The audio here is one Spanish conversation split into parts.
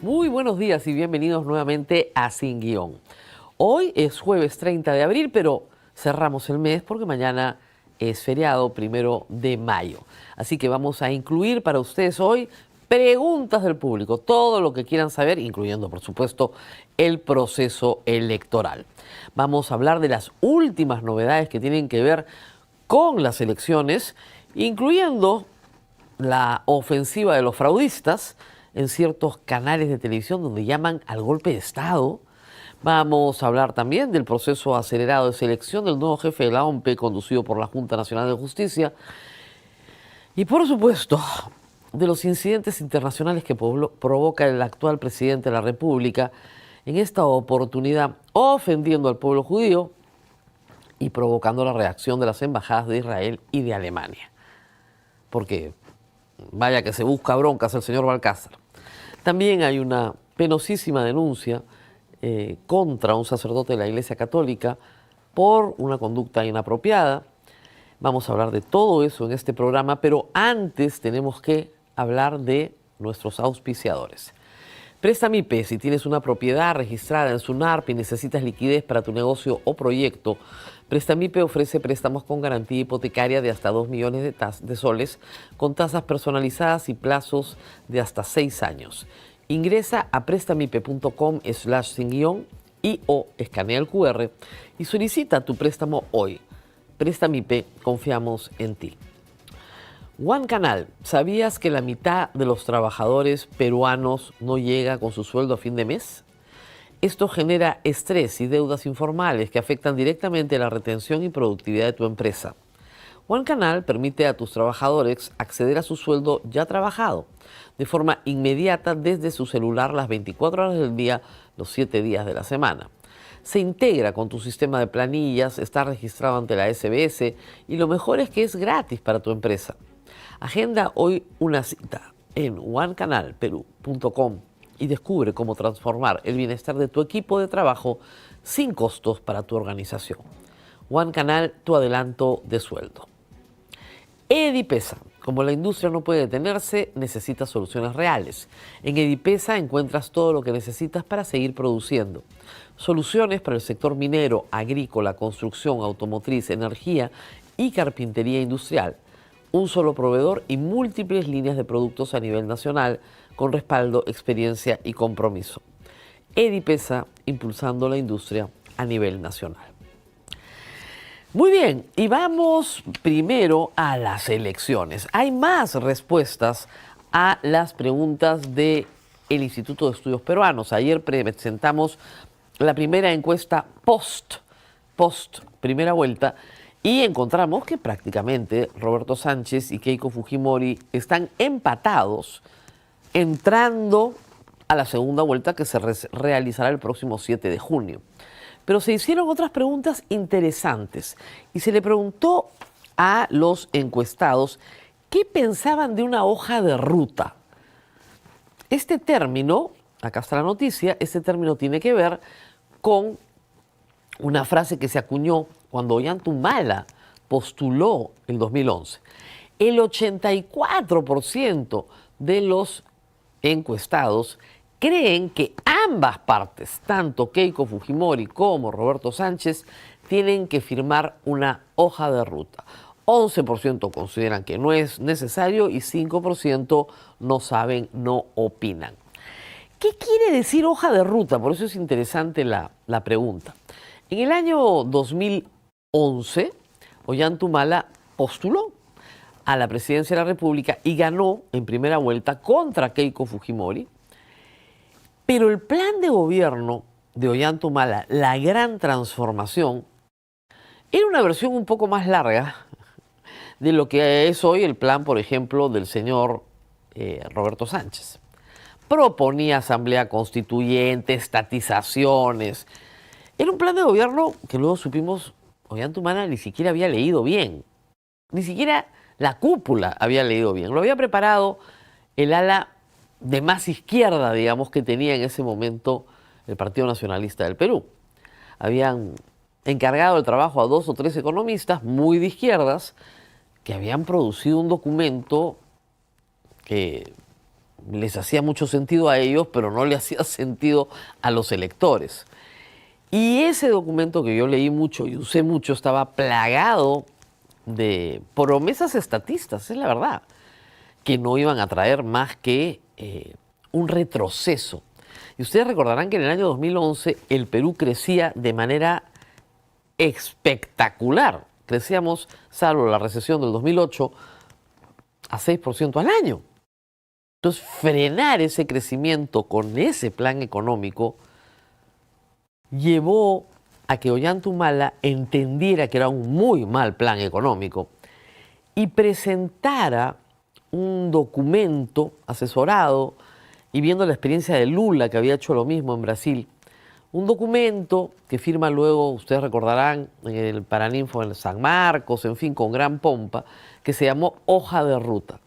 Muy buenos días y bienvenidos nuevamente a Sin Guión. Hoy es jueves 30 de abril, pero cerramos el mes porque mañana es feriado 1 de mayo. Así que vamos a incluir para ustedes hoy preguntas del público, todo lo que quieran saber, incluyendo, por supuesto, el proceso electoral. Vamos a hablar de las últimas novedades que tienen que ver con las elecciones, incluyendo la ofensiva de los fraudistas en ciertos canales de televisión donde llaman al golpe de Estado. Vamos a hablar también del proceso acelerado de selección del nuevo jefe de la OMPE conducido por la Junta Nacional de Justicia. Y por supuesto, de los incidentes internacionales que provoca el actual presidente de la República, en esta oportunidad ofendiendo al pueblo judío y provocando la reacción de las embajadas de Israel y de Alemania. Porque vaya que se busca broncas el señor Balcázar. También hay una penosísima denuncia contra un sacerdote de la Iglesia Católica por una conducta inapropiada. Vamos a hablar de todo eso en este programa, pero antes tenemos que hablar de nuestros auspiciadores. Prestamipe, si tienes una propiedad registrada en SUNARP y necesitas liquidez para tu negocio o proyecto, Prestamipe ofrece préstamos con garantía hipotecaria de hasta 2 millones de soles, con tasas personalizadas y plazos de hasta 6 años. Ingresa a prestamipe.com/sin-guión y o escanea el QR y solicita tu préstamo hoy. Prestamipe, confiamos en ti. One Canal, ¿sabías que la mitad de los trabajadores peruanos no llega con su sueldo a fin de mes? Esto genera estrés y deudas informales que afectan directamente la retención y productividad de tu empresa. One Canal permite a tus trabajadores acceder a su sueldo ya trabajado de forma inmediata desde su celular las 24 horas del día, los 7 días de la semana. Se integra con tu sistema de planillas, está registrado ante la SBS y lo mejor es que es gratis para tu empresa. Agenda hoy una cita en onecanalperu.com y descubre cómo transformar el bienestar de tu equipo de trabajo sin costos para tu organización. One Canal, tu adelanto de sueldo. Edipesa. Como la industria no puede detenerse, necesita soluciones reales. En Edipesa encuentras todo lo que necesitas para seguir produciendo. Soluciones para el sector minero, agrícola, construcción, automotriz, energía y carpintería industrial. Un solo proveedor y múltiples líneas de productos a nivel nacional con respaldo, experiencia y compromiso. Edipesa, impulsando la industria a nivel nacional. Muy bien, y vamos primero a las elecciones. Hay más respuestas a las preguntas del Instituto de Estudios Peruanos. Ayer presentamos la primera encuesta post primera vuelta y encontramos que prácticamente Roberto Sánchez y Keiko Fujimori están empatados entrando a la segunda vuelta que se realizará el próximo 7 de junio. Pero se hicieron otras preguntas interesantes y se le preguntó a los encuestados qué pensaban de una hoja de ruta. Este término, acá está la noticia, este término tiene que ver con una frase que se acuñó cuando Ollanta postuló el 2011. El 84% de los encuestados creen que ambas partes, tanto Keiko Fujimori como Roberto Sánchez, tienen que firmar una hoja de ruta. 11% consideran que no es necesario y 5% no saben, no opinan. ¿Qué quiere decir hoja de ruta? Por eso es interesante la pregunta. En el año 2011, Ollanta postuló a la presidencia de la República y ganó en primera vuelta contra Keiko Fujimori. Pero el plan de gobierno de Ollanta Humala, la gran transformación, era una versión un poco más larga de lo que es hoy el plan, por ejemplo, del señor Roberto Sánchez. Proponía asamblea constituyente, estatizaciones. Era un plan de gobierno que luego supimos Ollanta Humala ni siquiera había leído bien. Ni siquiera la cúpula había leído bien. Lo había preparado el ala de más izquierda, digamos, que tenía en ese momento el Partido Nacionalista del Perú. Habían encargado el trabajo a 2 o 3 economistas muy de izquierdas que habían producido un documento que les hacía mucho sentido a ellos, pero no le hacía sentido a los electores. Y ese documento que yo leí mucho y usé mucho estaba plagado de promesas estatistas, es la verdad, que no iban a traer más que un retroceso. Y ustedes recordarán que en el año 2011 el Perú crecía de manera espectacular. Crecíamos, salvo la recesión del 2008, a 6% al año. Entonces, frenar ese crecimiento con ese plan económico llevó a que Ollantaytamala entendiera que era un muy mal plan económico y presentara un documento asesorado y viendo la experiencia de Lula, que había hecho lo mismo en Brasil, un documento que firma luego, ustedes recordarán, en el Paraninfo en San Marcos, en fin, con gran pompa, que se llamó Hoja de Ruta,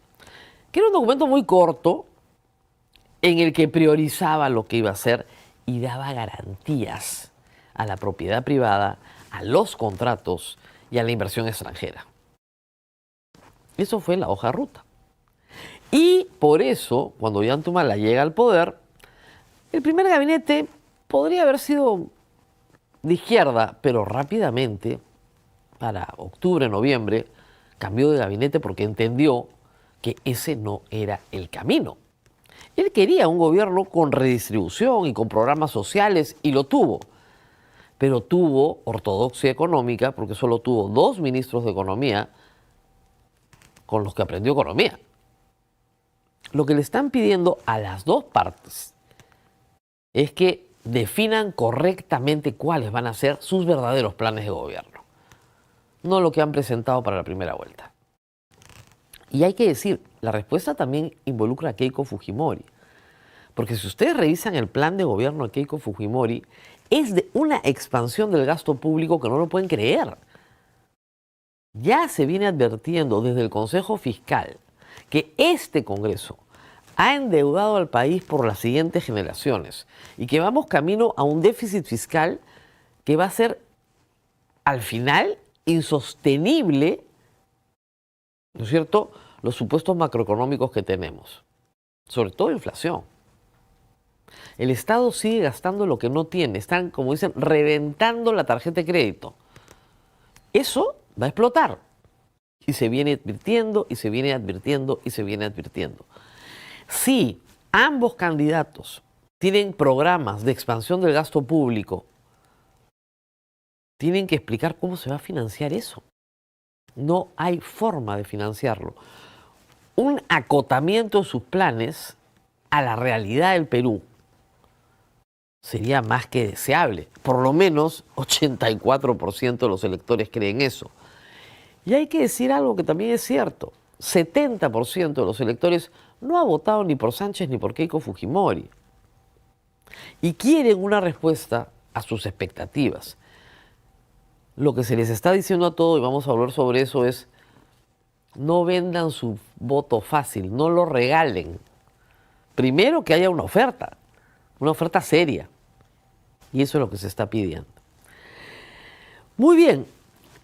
que era un documento muy corto en el que priorizaba lo que iba a hacer y daba garantías a la propiedad privada, a los contratos y a la inversión extranjera. Eso fue la hoja de ruta. Y por eso, cuando Ollantaytamala llega al poder, el primer gabinete podría haber sido de izquierda, pero rápidamente, para octubre, noviembre, cambió de gabinete porque entendió que ese no era el camino. Él quería un gobierno con redistribución y con programas sociales, y lo tuvo. Pero tuvo ortodoxia económica porque solo tuvo 2 ministros de economía con los que aprendió economía. Lo que le están pidiendo a las dos partes es que definan correctamente cuáles van a ser sus verdaderos planes de gobierno, no lo que han presentado para la primera vuelta. Y hay que decir, la respuesta también involucra a Keiko Fujimori, porque si ustedes revisan el plan de gobierno de Keiko Fujimori, es de una expansión del gasto público que no lo pueden creer. Ya se viene advirtiendo desde el Consejo Fiscal que este Congreso ha endeudado al país por las siguientes generaciones y que vamos camino a un déficit fiscal que va a ser, al final, insostenible, ¿no es cierto?, los supuestos macroeconómicos que tenemos, sobre todo inflación. El Estado sigue gastando lo que no tiene, están, como dicen, reventando la tarjeta de crédito. Eso va a explotar. Y se viene advirtiendo, y se viene advirtiendo, y se viene advirtiendo. Si ambos candidatos tienen programas de expansión del gasto público, tienen que explicar cómo se va a financiar eso. No hay forma de financiarlo. Un acotamiento de sus planes a la realidad del Perú sería más que deseable. Por lo menos 84% de los electores creen eso. Y hay que decir algo que también es cierto. 70% de los electores no ha votado ni por Sánchez ni por Keiko Fujimori. Y quieren una respuesta a sus expectativas. Lo que se les está diciendo a todos, y vamos a hablar sobre eso, es no vendan su voto fácil, no lo regalen. Primero que haya una oferta seria. Y eso es lo que se está pidiendo. Muy bien.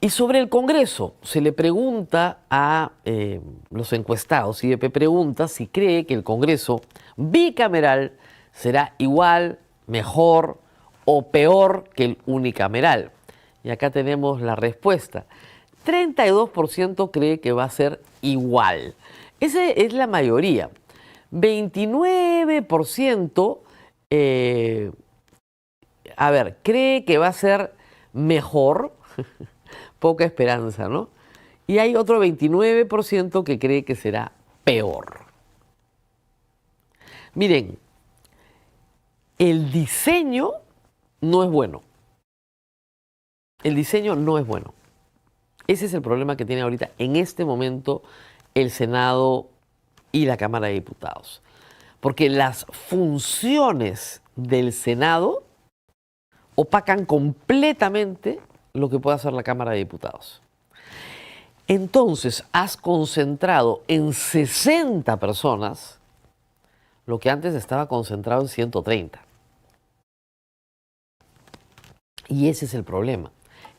Y sobre el Congreso, se le pregunta a los encuestados, IEP pregunta si cree que el Congreso bicameral será igual, mejor o peor que el unicameral. Y acá tenemos la respuesta. 32% cree que va a ser igual. Esa es la mayoría. 29% cree que va a ser mejor. Poca esperanza, ¿no? Y hay otro 29% que cree que será peor. Miren, el diseño no es bueno. El diseño no es bueno. Ese es el problema que tiene ahorita, en este momento, el Senado y la Cámara de Diputados. Porque las funciones del Senado opacan completamente lo que puede hacer la Cámara de Diputados. Entonces, has concentrado en 60 personas lo que antes estaba concentrado en 130. Y ese es el problema.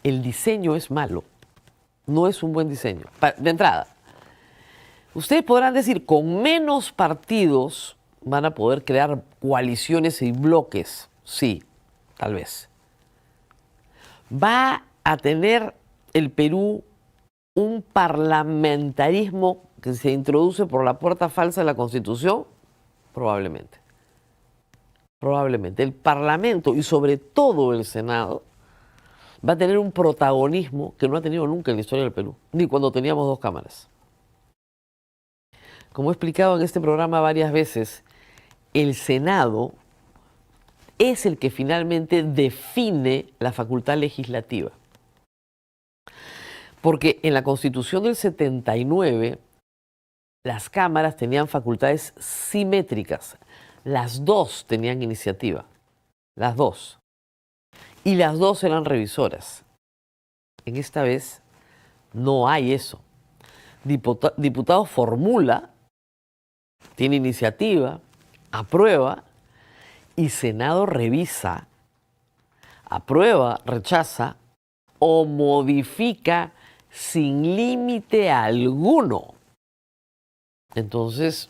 El diseño es malo. No es un buen diseño. De entrada, ustedes podrán decir, con menos partidos van a poder crear coaliciones y bloques. Sí, tal vez. ¿Va a tener el Perú un parlamentarismo que se introduce por la puerta falsa de la Constitución? Probablemente. Probablemente. El Parlamento y sobre todo el Senado va a tener un protagonismo que no ha tenido nunca en la historia del Perú, ni cuando teníamos dos cámaras. Como he explicado en este programa varias veces, el Senado es el que finalmente define la facultad legislativa. Porque en la Constitución del 79, las cámaras tenían facultades simétricas. Las dos tenían iniciativa. Las dos. Y las dos eran revisoras. En esta vez no hay eso. Diputado formula, tiene iniciativa, aprueba, y Senado revisa, aprueba, rechaza o modifica sin límite alguno. Entonces,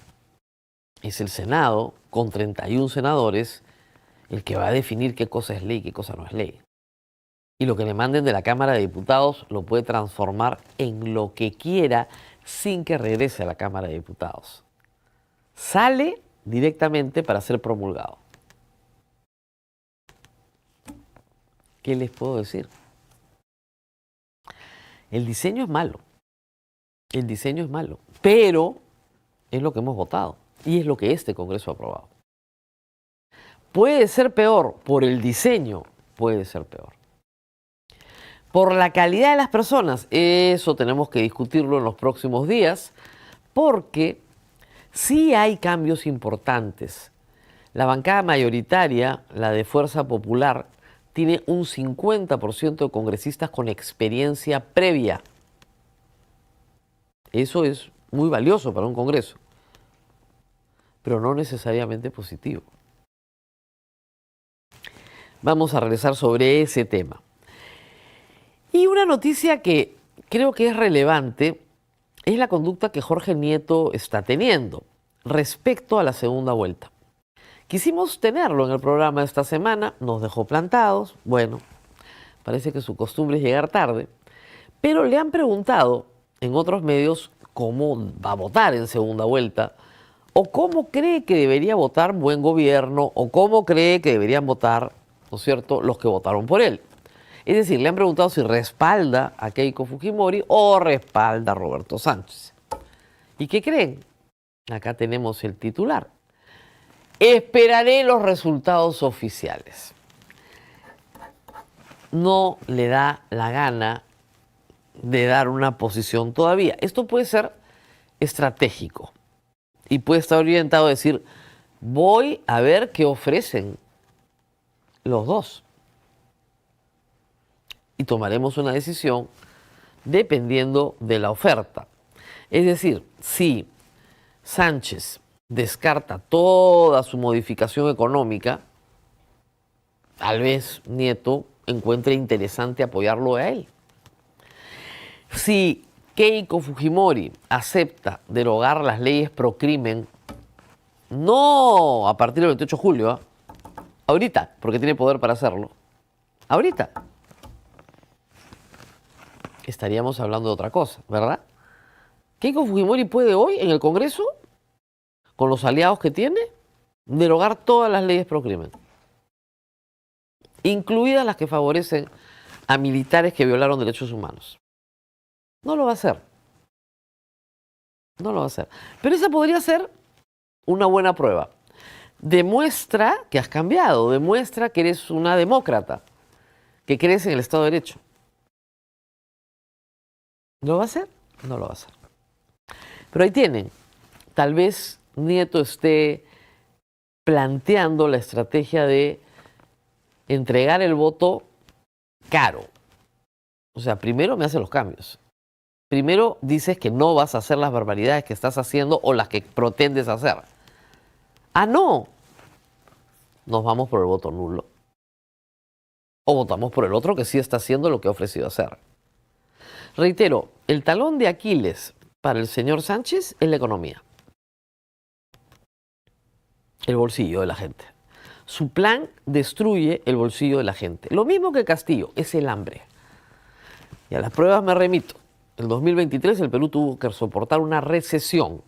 es el Senado, con 31 senadores, el que va a definir qué cosa es ley y qué cosa no es ley. Y lo que le manden de la Cámara de Diputados lo puede transformar en lo que quiera sin que regrese a la Cámara de Diputados. Sale directamente para ser promulgado. ¿Qué les puedo decir? El diseño es malo. El diseño es malo. Pero es lo que hemos votado. Y es lo que este Congreso ha aprobado. Puede ser peor por el diseño. Puede ser peor. Por la calidad de las personas. Eso tenemos que discutirlo en los próximos días. Porque sí hay cambios importantes. La bancada mayoritaria, la de Fuerza Popular, tiene un 50% de congresistas con experiencia previa. Eso es muy valioso para un Congreso, pero no necesariamente positivo. Vamos a regresar sobre ese tema. Y una noticia que creo que es relevante es la conducta que Jorge Nieto está teniendo respecto a la segunda vuelta. Quisimos tenerlo en el programa esta semana, nos dejó plantados. Bueno, parece que su costumbre es llegar tarde. Pero le han preguntado en otros medios cómo va a votar en segunda vuelta, o cómo cree que debería votar Buen Gobierno, o cómo cree que deberían votar, ¿no es cierto?, los que votaron por él. Es decir, le han preguntado si respalda a Keiko Fujimori o respalda a Roberto Sánchez. ¿Y qué creen? Acá tenemos el titular. Esperaré los resultados oficiales. No le da la gana de dar una posición todavía. Esto puede ser estratégico y puede estar orientado a decir, voy a ver qué ofrecen los dos. Y tomaremos una decisión dependiendo de la oferta. Es decir, si Sánchez descarta toda su modificación económica, tal vez Nieto encuentre interesante apoyarlo a él. Si Keiko Fujimori acepta derogar las leyes pro crimen, no a partir del 28 de julio, ahorita, porque tiene poder para hacerlo, ahorita, estaríamos hablando de otra cosa, ¿verdad? Keiko Fujimori puede hoy en el Congreso, con los aliados que tiene, derogar todas las leyes pro crimen, incluidas las que favorecen a militares que violaron derechos humanos. No lo va a hacer. No lo va a hacer. Pero esa podría ser una buena prueba. Demuestra que has cambiado, demuestra que eres una demócrata, que crees en el Estado de Derecho. ¿Lo va a hacer? No lo va a hacer. Pero ahí tienen. Tal vez Nieto esté planteando la estrategia de entregar el voto caro. O sea, primero me hace los cambios. Primero dices que no vas a hacer las barbaridades que estás haciendo o las que pretendes hacer. Ah, no. Nos vamos por el voto nulo. O votamos por el otro que sí está haciendo lo que ha ofrecido hacer. Reitero, el talón de Aquiles para el señor Sánchez es la economía. el bolsillo de la gente. Su plan destruye el bolsillo de la gente. Lo mismo que Castillo, es el hambre. Y a las pruebas me remito. En 2023 el Perú tuvo que soportar una recesión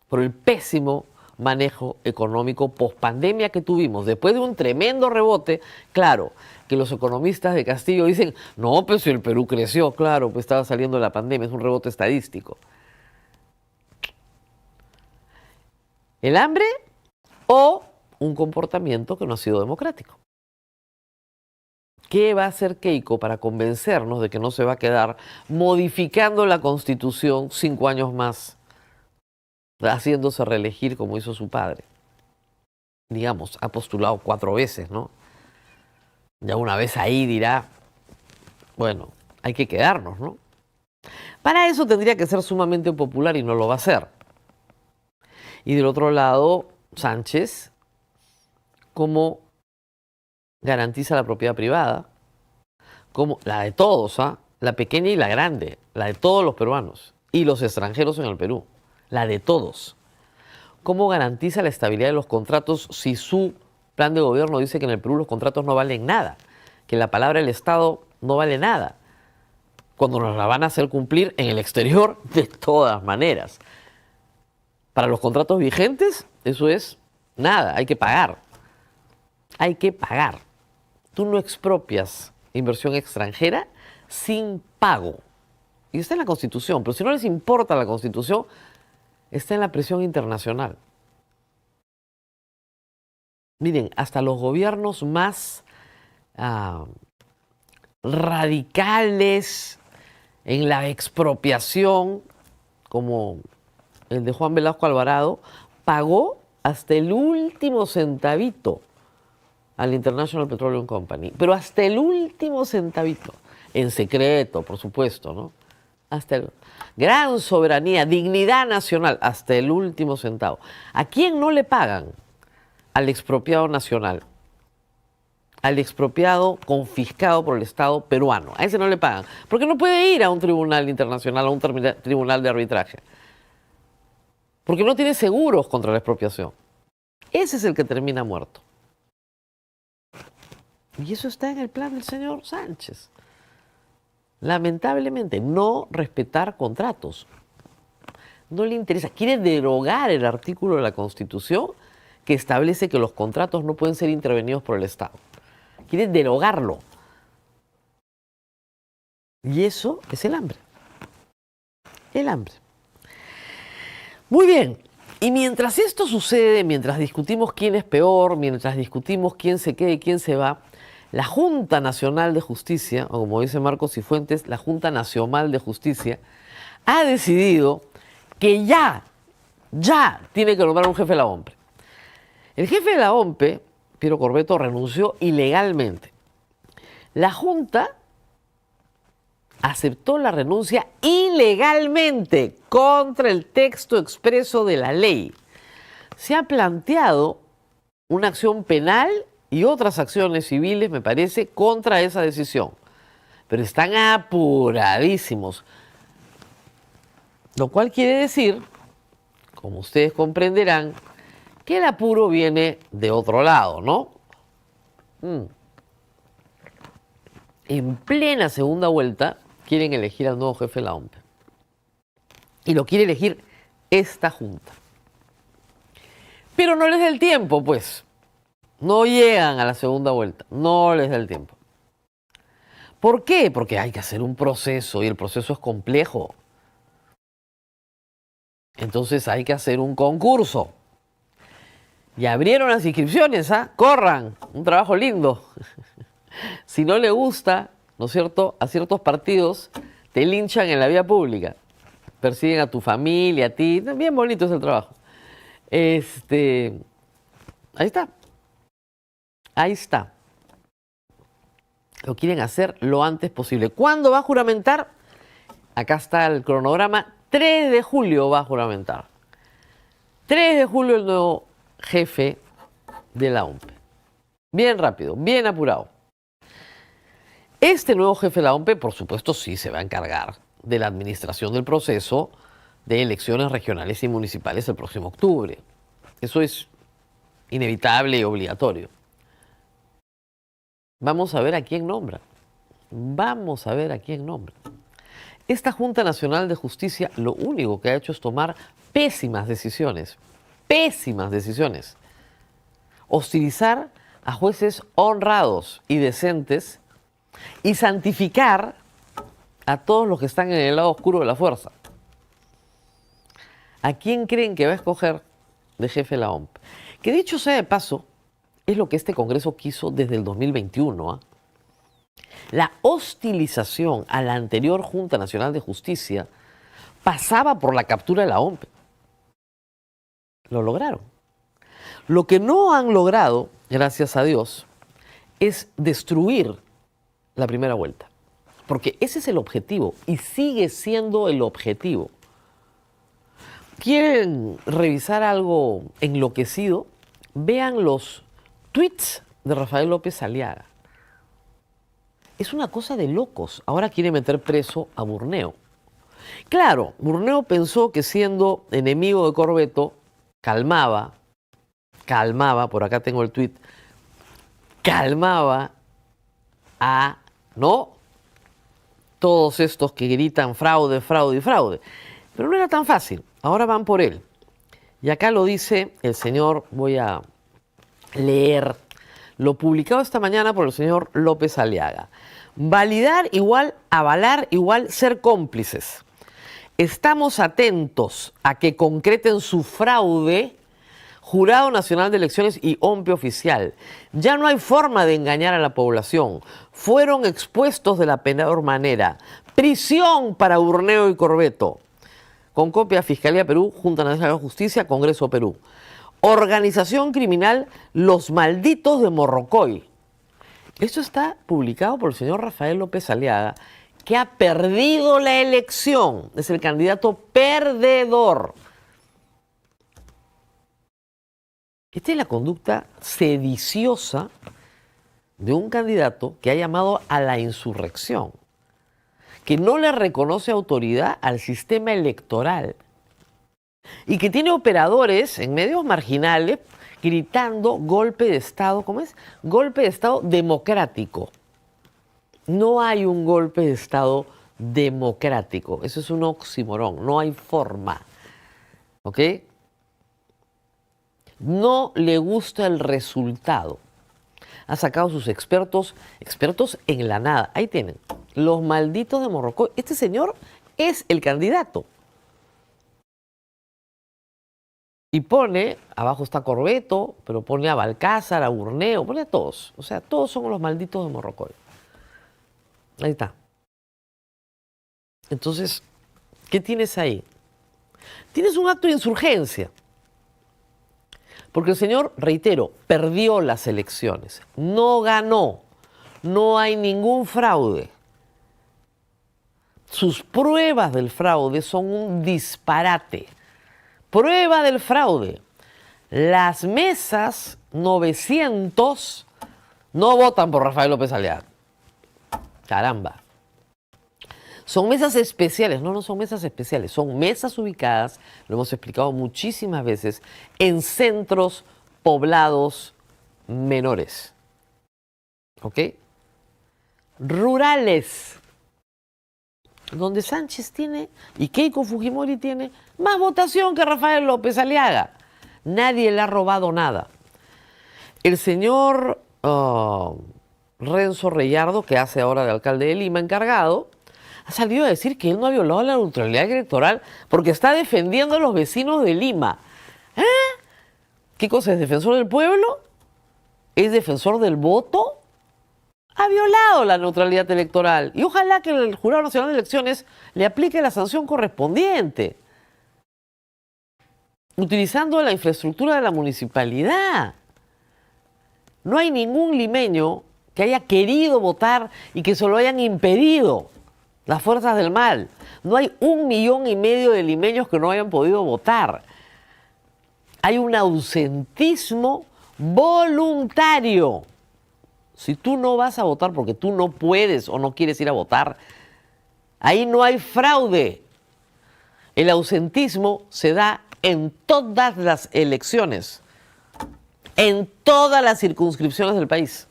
por el pésimo manejo económico pospandemia que tuvimos. Después de un tremendo rebote, claro, que los economistas de Castillo dicen, no, pues si el Perú creció, claro, pues estaba saliendo de la pandemia, es un rebote estadístico. El hambre o un comportamiento que no ha sido democrático. ¿Qué va a hacer Keiko para convencernos de que no se va a quedar modificando la Constitución 5 años más, haciéndose reelegir como hizo su padre? Digamos, ha postulado 4 veces, ¿no? Ya una vez ahí dirá, bueno, hay que quedarnos, ¿no? Para eso tendría que ser sumamente popular y no lo va a hacer. Y del otro lado, Sánchez, ¿cómo garantiza la propiedad privada? Como la de todos, la pequeña y la grande, la de todos los peruanos y los extranjeros en el Perú, la de todos. ¿Cómo garantiza la estabilidad de los contratos si su plan de gobierno dice que en el Perú los contratos no valen nada, que la palabra del Estado no vale nada, cuando nos la van a hacer cumplir en el exterior de todas maneras? Para los contratos vigentes, eso es nada, hay que pagar. Hay que pagar. Tú no expropias inversión extranjera sin pago. Y está en la Constitución, pero si no les importa la Constitución, está en la presión internacional. Miren, hasta los gobiernos más radicales en la expropiación, como el de Juan Velasco Alvarado, pagó hasta el último centavito al International Petroleum Company, pero hasta el último centavito, en secreto, por supuesto, ¿no? Hasta el gran soberanía, dignidad nacional, hasta el último centavo. ¿A quién no le pagan? Al expropiado nacional, al expropiado confiscado por el Estado peruano. A ese no le pagan, porque no puede ir a un tribunal internacional, a un tribunal de arbitraje, porque no tiene seguros contra la expropiación. Ese es el que termina muerto. Y eso está en el plan del señor Sánchez. Lamentablemente, no respetar contratos. No le interesa. Quiere derogar el artículo de la Constitución que establece que los contratos no pueden ser intervenidos por el Estado. Quiere derogarlo. Y eso es el hambre. El hambre. Muy bien. Y mientras esto sucede, mientras discutimos quién es peor, mientras discutimos quién se queda y quién se va, la Junta Nacional de Justicia, o como dice Marcos Cifuentes, la Junta Nacional de Justicia, ha decidido que ya tiene que nombrar un jefe de la OMPE. El jefe de la OMPE, Piero Corbeto, renunció ilegalmente. La Junta aceptó la renuncia ilegalmente contra el texto expreso de la ley. Se ha planteado una acción penal y otras acciones civiles, me parece, contra esa decisión. Pero están apuradísimos. Lo cual quiere decir, como ustedes comprenderán, que el apuro viene de otro lado, ¿no? En plena segunda vuelta quieren elegir al nuevo jefe de la OMPE. Y lo quiere elegir esta Junta. Pero no les da el tiempo, pues. No llegan a la segunda vuelta, no les da el tiempo. ¿Por qué? Porque hay que hacer un proceso y el proceso es complejo. Entonces hay que hacer un concurso. Y abrieron las inscripciones, corran, un trabajo lindo. Si no le gusta, ¿no es cierto?, a ciertos partidos te linchan en la vía pública. Persiguen a tu familia, a ti. Bien bonito es el trabajo. Ahí está. Ahí está. Lo quieren hacer lo antes posible. ¿Cuándo va a juramentar? Acá está el cronograma. 3 de julio va a juramentar. 3 de julio el nuevo jefe de la OMPE. Bien rápido, bien apurado. Este nuevo jefe de la OMPE, por supuesto, sí se va a encargar de la administración del proceso de elecciones regionales y municipales el próximo octubre. Eso es inevitable y obligatorio. Vamos a ver a quién nombra. Vamos a ver a quién nombra. Esta Junta Nacional de Justicia lo único que ha hecho es tomar pésimas decisiones. Pésimas decisiones. Hostilizar a jueces honrados y decentes y santificar a todos los que están en el lado oscuro de la fuerza. ¿A quién creen que va a escoger de jefe la OMP? Que dicho sea de paso, es lo que este Congreso quiso desde el 2021. La hostilización a la anterior Junta Nacional de Justicia pasaba por la captura de la OMP. Lo lograron. Lo que no han logrado, gracias a Dios, es destruir la primera vuelta. Porque ese es el objetivo y sigue siendo el objetivo. ¿Quieren revisar algo enloquecido? Vean los tweets de Rafael López Aliaga. Es una cosa de locos. Ahora quiere meter preso a Burneo. Claro, Burneo pensó que siendo enemigo de Corbeto, calmaba, por acá tengo el tweet, calmaba a, ¿no?, todos estos que gritan fraude, fraude y fraude. Pero no era tan fácil. Ahora van por él. Y acá lo dice el señor, voy a leer lo publicado esta mañana por el señor López Aliaga. Validar igual, avalar igual, ser cómplices. Estamos atentos a que concreten su fraude, Jurado Nacional de Elecciones y OMP oficial. Ya no hay forma de engañar a la población. Fueron expuestos de la peor manera. Prisión para Burneo y Corbeto. Con copia Fiscalía Perú, Junta Nacional de Justicia, Congreso Perú. Organización criminal Los Malditos de Morrocoy. Esto está publicado por el señor Rafael López Aliaga, que ha perdido la elección. Es el candidato perdedor. Esta es la conducta sediciosa de un candidato que ha llamado a la insurrección, que no le reconoce autoridad al sistema electoral y que tiene operadores en medios marginales gritando golpe de Estado. ¿Cómo es? Golpe de Estado democrático. No hay un golpe de Estado democrático. Eso es un oxímoron. No hay forma. ¿Ok? No le gusta el resultado. Ha sacado sus expertos en la nada. Ahí tienen. Los Malditos de Morrocoy. Este señor es el candidato. Y pone, abajo está Corbeto, pero pone a Balcázar, a Burneo, pone a todos. O sea, todos son los Malditos de Morrocoy. Ahí está. Entonces, ¿qué tienes ahí? Tienes un acto de insurgencia. Porque el señor, reitero, perdió las elecciones. No ganó. No hay ningún fraude. Sus pruebas del fraude son un disparate. Prueba del fraude. Las mesas 900 no votan por Rafael López Aliaga. Caramba. Son mesas especiales. No son mesas especiales. Son mesas ubicadas, lo hemos explicado muchísimas veces, en centros poblados menores. ¿Ok? Rurales. Donde Sánchez tiene y Keiko Fujimori tiene más votación que Rafael López Aliaga. Nadie le ha robado nada. El señor Renzo Reyardo, que hace ahora de alcalde de Lima, encargado, ha salido a decir que él no ha violado la neutralidad electoral porque está defendiendo a los vecinos de Lima. ¿Qué cosa es? ¿Defensor del pueblo? ¿Es defensor del voto? Ha violado la neutralidad electoral. Y ojalá que el Jurado Nacional de Elecciones le aplique la sanción correspondiente, utilizando la infraestructura de la municipalidad. No hay ningún limeño que haya querido votar y que se lo hayan impedido las fuerzas del mal. No hay 1,5 millones de limeños que no hayan podido votar. Hay un ausentismo voluntario. Si tú no vas a votar porque tú no puedes o no quieres ir a votar, ahí no hay fraude. El ausentismo se da en todas las elecciones. en todas las circunscripciones del país.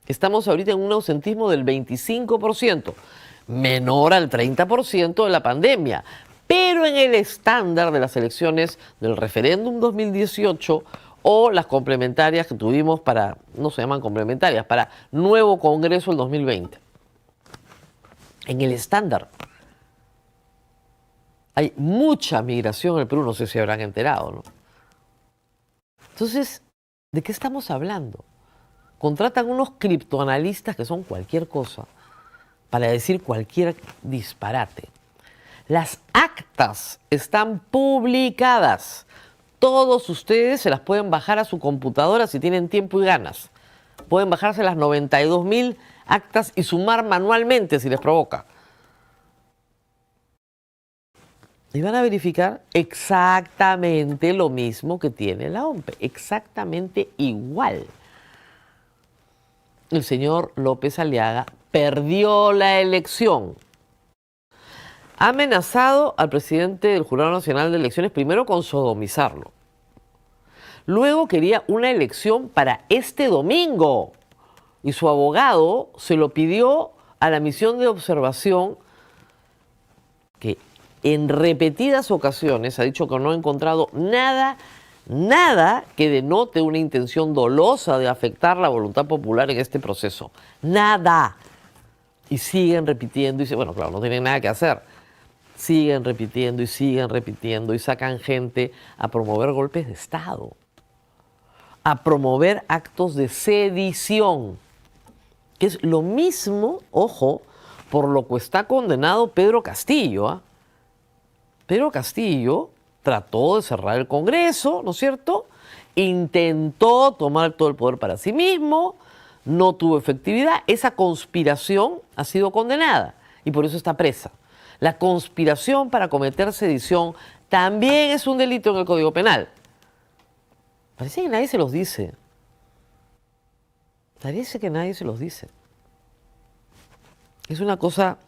Estamos ahorita en un ausentismo del 25%, menor al 30% de la pandemia. Pero en el estándar de las elecciones del referéndum 2018 o las complementarias que tuvimos para, no se llaman complementarias, para nuevo Congreso el 2020. En el estándar hay mucha migración en el Perú, no sé si habrán enterado, ¿no? Entonces, ¿de qué estamos hablando? Contratan unos criptoanalistas que son cualquier cosa para decir cualquier disparate. Las actas están publicadas. Todos ustedes se las pueden bajar a su computadora si tienen tiempo y ganas. Pueden bajarse las 92.000 actas y sumar manualmente si les provoca. Y van a verificar exactamente lo mismo que tiene la OMPE, exactamente igual. El señor López Aliaga perdió la elección. Ha amenazado al presidente del Jurado Nacional de Elecciones primero con sodomizarlo. Luego quería una elección para este domingo y su abogado se lo pidió a la misión de observación que en repetidas ocasiones ha dicho que no ha encontrado nada que denote una intención dolosa de afectar la voluntad popular en este proceso. Nada. Y siguen repitiendo y bueno, claro, no tienen nada que hacer. Siguen repitiendo y sacan gente a promover golpes de Estado, a promover actos de sedición, que es lo mismo, ojo, por lo que está condenado Pedro Castillo, ¿eh? Pedro Castillo trató de cerrar el Congreso, ¿no es cierto? Intentó tomar todo el poder para sí mismo, no tuvo efectividad. Esa conspiración ha sido condenada y por eso está presa. La conspiración para cometer sedición también es un delito en el Código Penal. Parece que nadie se los dice. Parece que nadie se los dice. Es una cosa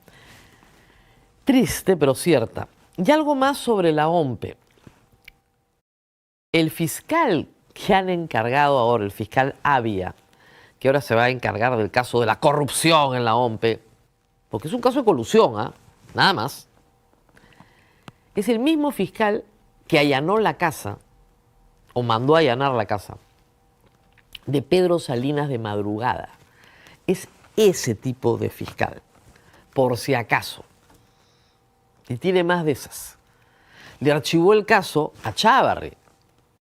triste, pero cierta. Y algo más sobre la OMPE. El fiscal que han encargado ahora, el fiscal Avia, que ahora se va a encargar del caso de la corrupción en la OMPE, porque es un caso de colusión, ¿ah? Nada más. Es el mismo fiscal que allanó la casa, o mandó a allanar la casa, de Pedro Salinas de madrugada. Es ese tipo de fiscal, por si acaso. Y tiene más de esas. Le archivó el caso a Chávarri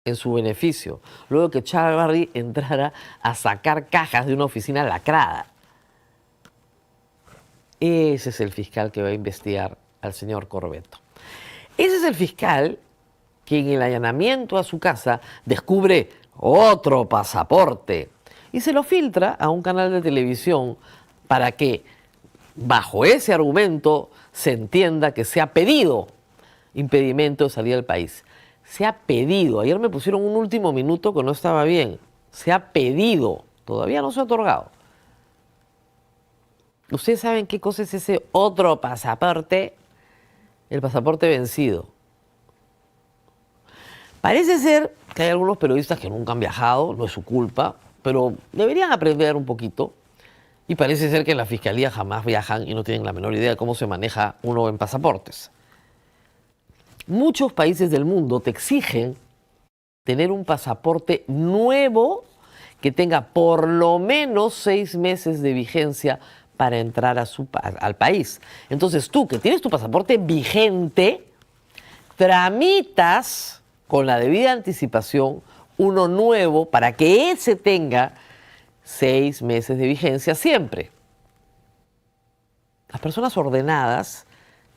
en su beneficio, luego que Chávarri entrara a sacar cajas de una oficina lacrada. Ese es el fiscal que va a investigar al señor Corbeto. Ese es el fiscal que en el allanamiento a su casa descubre otro pasaporte y se lo filtra a un canal de televisión para que, bajo ese argumento, se entienda que se ha pedido impedimento de salida del país. Se ha pedido. Ayer me pusieron un último minuto que no estaba bien. Se ha pedido. Todavía no se ha otorgado. ¿Ustedes saben qué cosa es ese otro pasaporte? El pasaporte vencido. Parece ser que hay algunos periodistas que nunca han viajado, no es su culpa, pero deberían aprender un poquito. Y parece ser que en la fiscalía jamás viajan y no tienen la menor idea de cómo se maneja uno en pasaportes. Muchos países del mundo te exigen tener un pasaporte nuevo que tenga por lo menos 6 meses de vigencia para entrar al país. Entonces tú, que tienes tu pasaporte vigente, tramitas con la debida anticipación uno nuevo para que ese tenga 6 meses de vigencia siempre. Las personas ordenadas,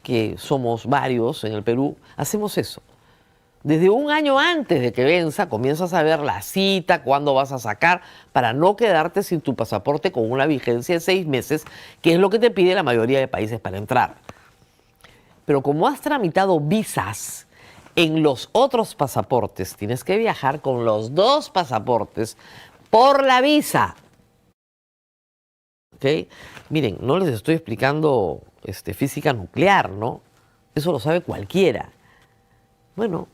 que somos varios en el Perú, hacemos eso. Desde un año antes de que venza, comienzas a ver la cita, cuándo vas a sacar, para no quedarte sin tu pasaporte con una vigencia de 6 meses, que es lo que te pide la mayoría de países para entrar. Pero como has tramitado visas en los otros pasaportes, tienes que viajar con los 2 pasaportes por la visa. ¿Ok? Miren, no les estoy explicando física nuclear, ¿no? Eso lo sabe cualquiera. Bueno,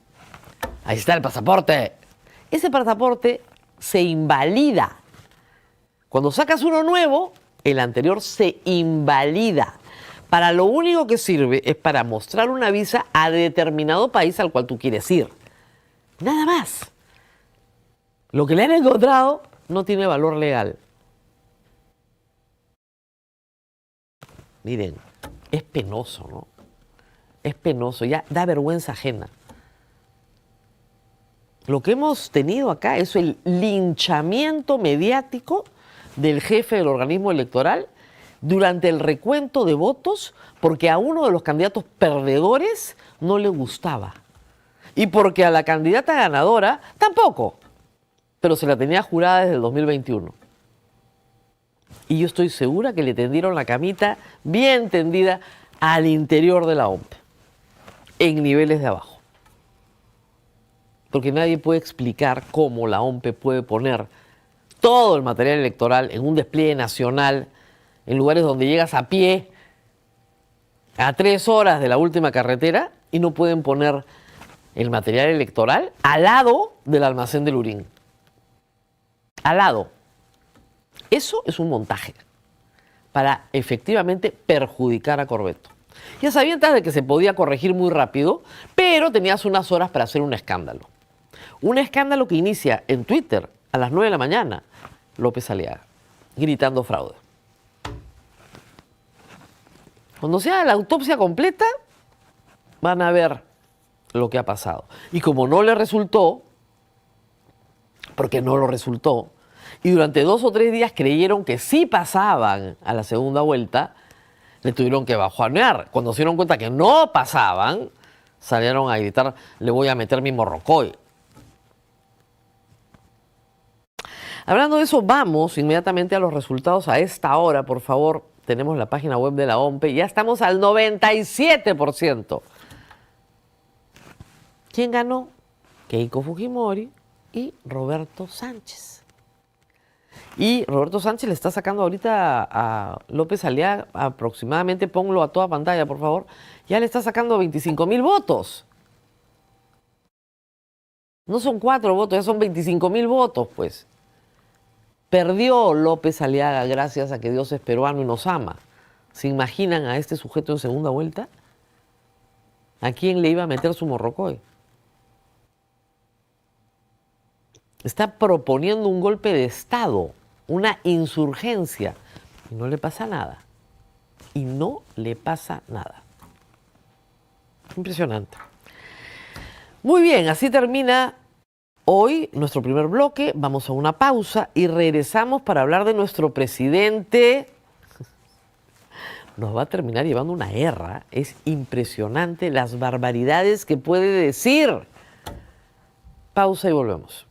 ahí está el pasaporte. ese pasaporte se invalida. Cuando sacas uno nuevo, el anterior se invalida. Para lo único que sirve es para mostrar una visa a determinado país al cual tú quieres ir. Nada más. Lo que le han encontrado no tiene valor legal. Miren, es penoso, ¿no? Es penoso, ya da vergüenza ajena. Lo que hemos tenido acá es el linchamiento mediático del jefe del organismo electoral durante el recuento de votos porque a uno de los candidatos perdedores no le gustaba. Y porque a la candidata ganadora tampoco, pero se la tenía jurada desde el 2021. Y yo estoy segura que le tendieron la camita bien tendida al interior de la OMP, en niveles de abajo. Porque nadie puede explicar cómo la OMP puede poner todo el material electoral en un despliegue nacional, en lugares donde llegas a pie a 3 horas de la última carretera y no pueden poner el material electoral al lado del almacén del Urín. Al lado. Eso es un montaje para efectivamente perjudicar a Corvetto. Ya sabían de que se podía corregir muy rápido, pero tenías unas horas para hacer un escándalo. Un escándalo que inicia en Twitter a las 9 de la mañana, López Aliaga, gritando fraude. Cuando sea la autopsia completa, van a ver lo que ha pasado. Y como no le resultó, porque no lo resultó, y durante 2 o 3 días creyeron que sí pasaban a la segunda vuelta, le tuvieron que bajonear. Cuando se dieron cuenta que no pasaban, salieron a gritar, le voy a meter mi morrocoy. Hablando de eso, vamos inmediatamente a los resultados a esta hora, por favor. Tenemos la página web de la OMP, ya estamos al 97%. ¿Quién ganó? Keiko Fujimori y Roberto Sánchez. Y Roberto Sánchez le está sacando ahorita a López Aliaga aproximadamente, ponlo a toda pantalla, por favor, ya le está sacando 25,000 votos. No son 4 votos, ya son 25,000 votos, pues. Perdió López Aliaga gracias a que Dios es peruano y nos ama. ¿Se imaginan a este sujeto en segunda vuelta? ¿A quién le iba a meter su morrocoy? Está proponiendo un golpe de Estado, una insurgencia, y no le pasa nada. Y no le pasa nada. Impresionante. Muy bien, así termina hoy nuestro primer bloque. Vamos a una pausa y regresamos para hablar de nuestro presidente. Nos va a terminar llevando una guerra. Es impresionante las barbaridades que puede decir. Pausa y volvemos.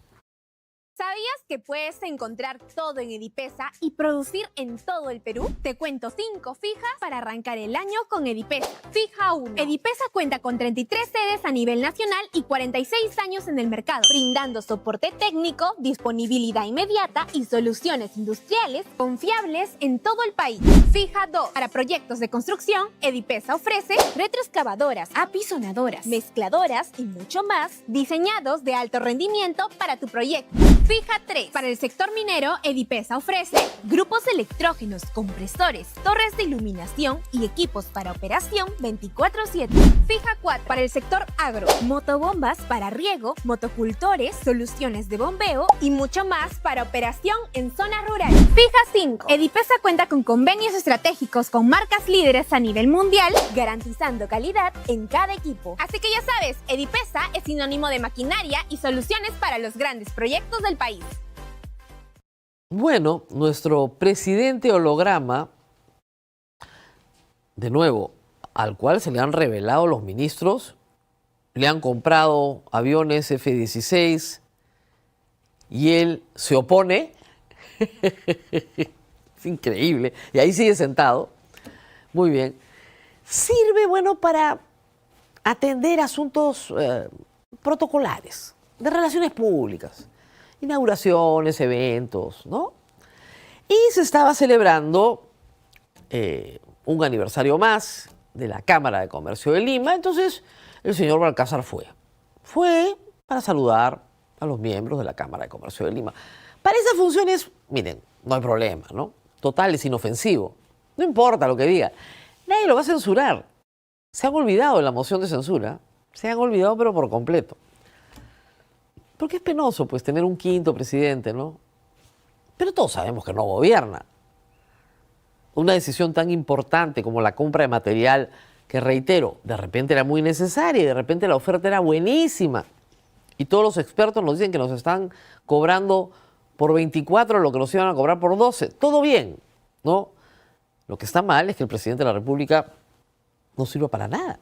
¿Sabías que puedes encontrar todo en Edipesa y producir en todo el Perú? Te cuento 5 fijas para arrancar el año con Edipesa. Fija 1. Edipesa cuenta con 33 sedes a nivel nacional y 46 años en el mercado, brindando soporte técnico, disponibilidad inmediata y soluciones industriales confiables en todo el país. Fija 2. Para proyectos de construcción, Edipesa ofrece retroexcavadoras, apisonadoras, mezcladoras y mucho más, diseñados de alto rendimiento para tu proyecto. Fija 3. Para el sector minero, Edipesa ofrece grupos electrógenos, compresores, torres de iluminación y equipos para operación 24/7. Fija 4. Para el sector agro, motobombas para riego, motocultores, soluciones de bombeo y mucho más para operación en zonas rurales. Fija 5. Edipesa cuenta con convenios estratégicos con marcas líderes a nivel mundial, garantizando calidad en cada equipo. Así que ya sabes, Edipesa es sinónimo de maquinaria y soluciones para los grandes proyectos del país. Bueno, nuestro presidente holograma, de nuevo, al cual se le han revelado los ministros, le han comprado aviones F-16 y él se opone. Es increíble. Y ahí sigue sentado. Muy bien. Sirve, bueno, para atender asuntos protocolares, de relaciones públicas. Inauguraciones, eventos, ¿no? Y se estaba celebrando un aniversario más de la Cámara de Comercio de Lima, entonces el señor Balcázar fue para saludar a los miembros de la Cámara de Comercio de Lima. Para esas funciones, miren, no hay problema, ¿no? Total, es inofensivo. No importa lo que diga. Nadie lo va a censurar. Se han olvidado de la moción de censura. Se han olvidado, pero por completo. Porque es penoso, pues, tener un quinto presidente, ¿no? Pero todos sabemos que no gobierna. Una decisión tan importante como la compra de material, que reitero, de repente era muy necesaria y de repente la oferta era buenísima. Y todos los expertos nos dicen que nos están cobrando por 24 lo que nos iban a cobrar por 12. Todo bien, ¿no? Lo que está mal es que el presidente de la República no sirva para nada.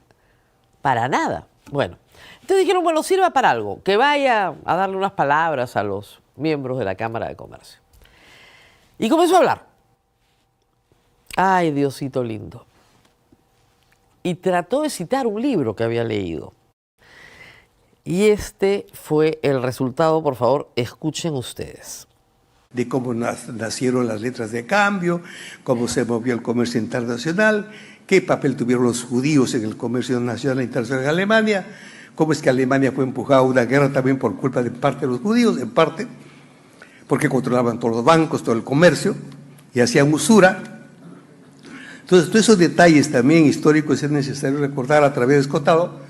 Para nada. Bueno, entonces dijeron, bueno, sirva para algo, que vaya a darle unas palabras a los miembros de la Cámara de Comercio. Y comenzó a hablar. Ay, Diosito lindo. Y trató de citar un libro que había leído. Y este fue el resultado, por favor, escuchen ustedes. De cómo nacieron las letras de cambio, cómo se movió el comercio internacional, qué papel tuvieron los judíos en el comercio nacional e internacional de Alemania, cómo es que Alemania fue empujada a una guerra también por culpa de parte de los judíos, en parte porque controlaban todos los bancos, todo el comercio, y hacían usura. Entonces, todos esos detalles también históricos es necesario recordar a través de Escotado,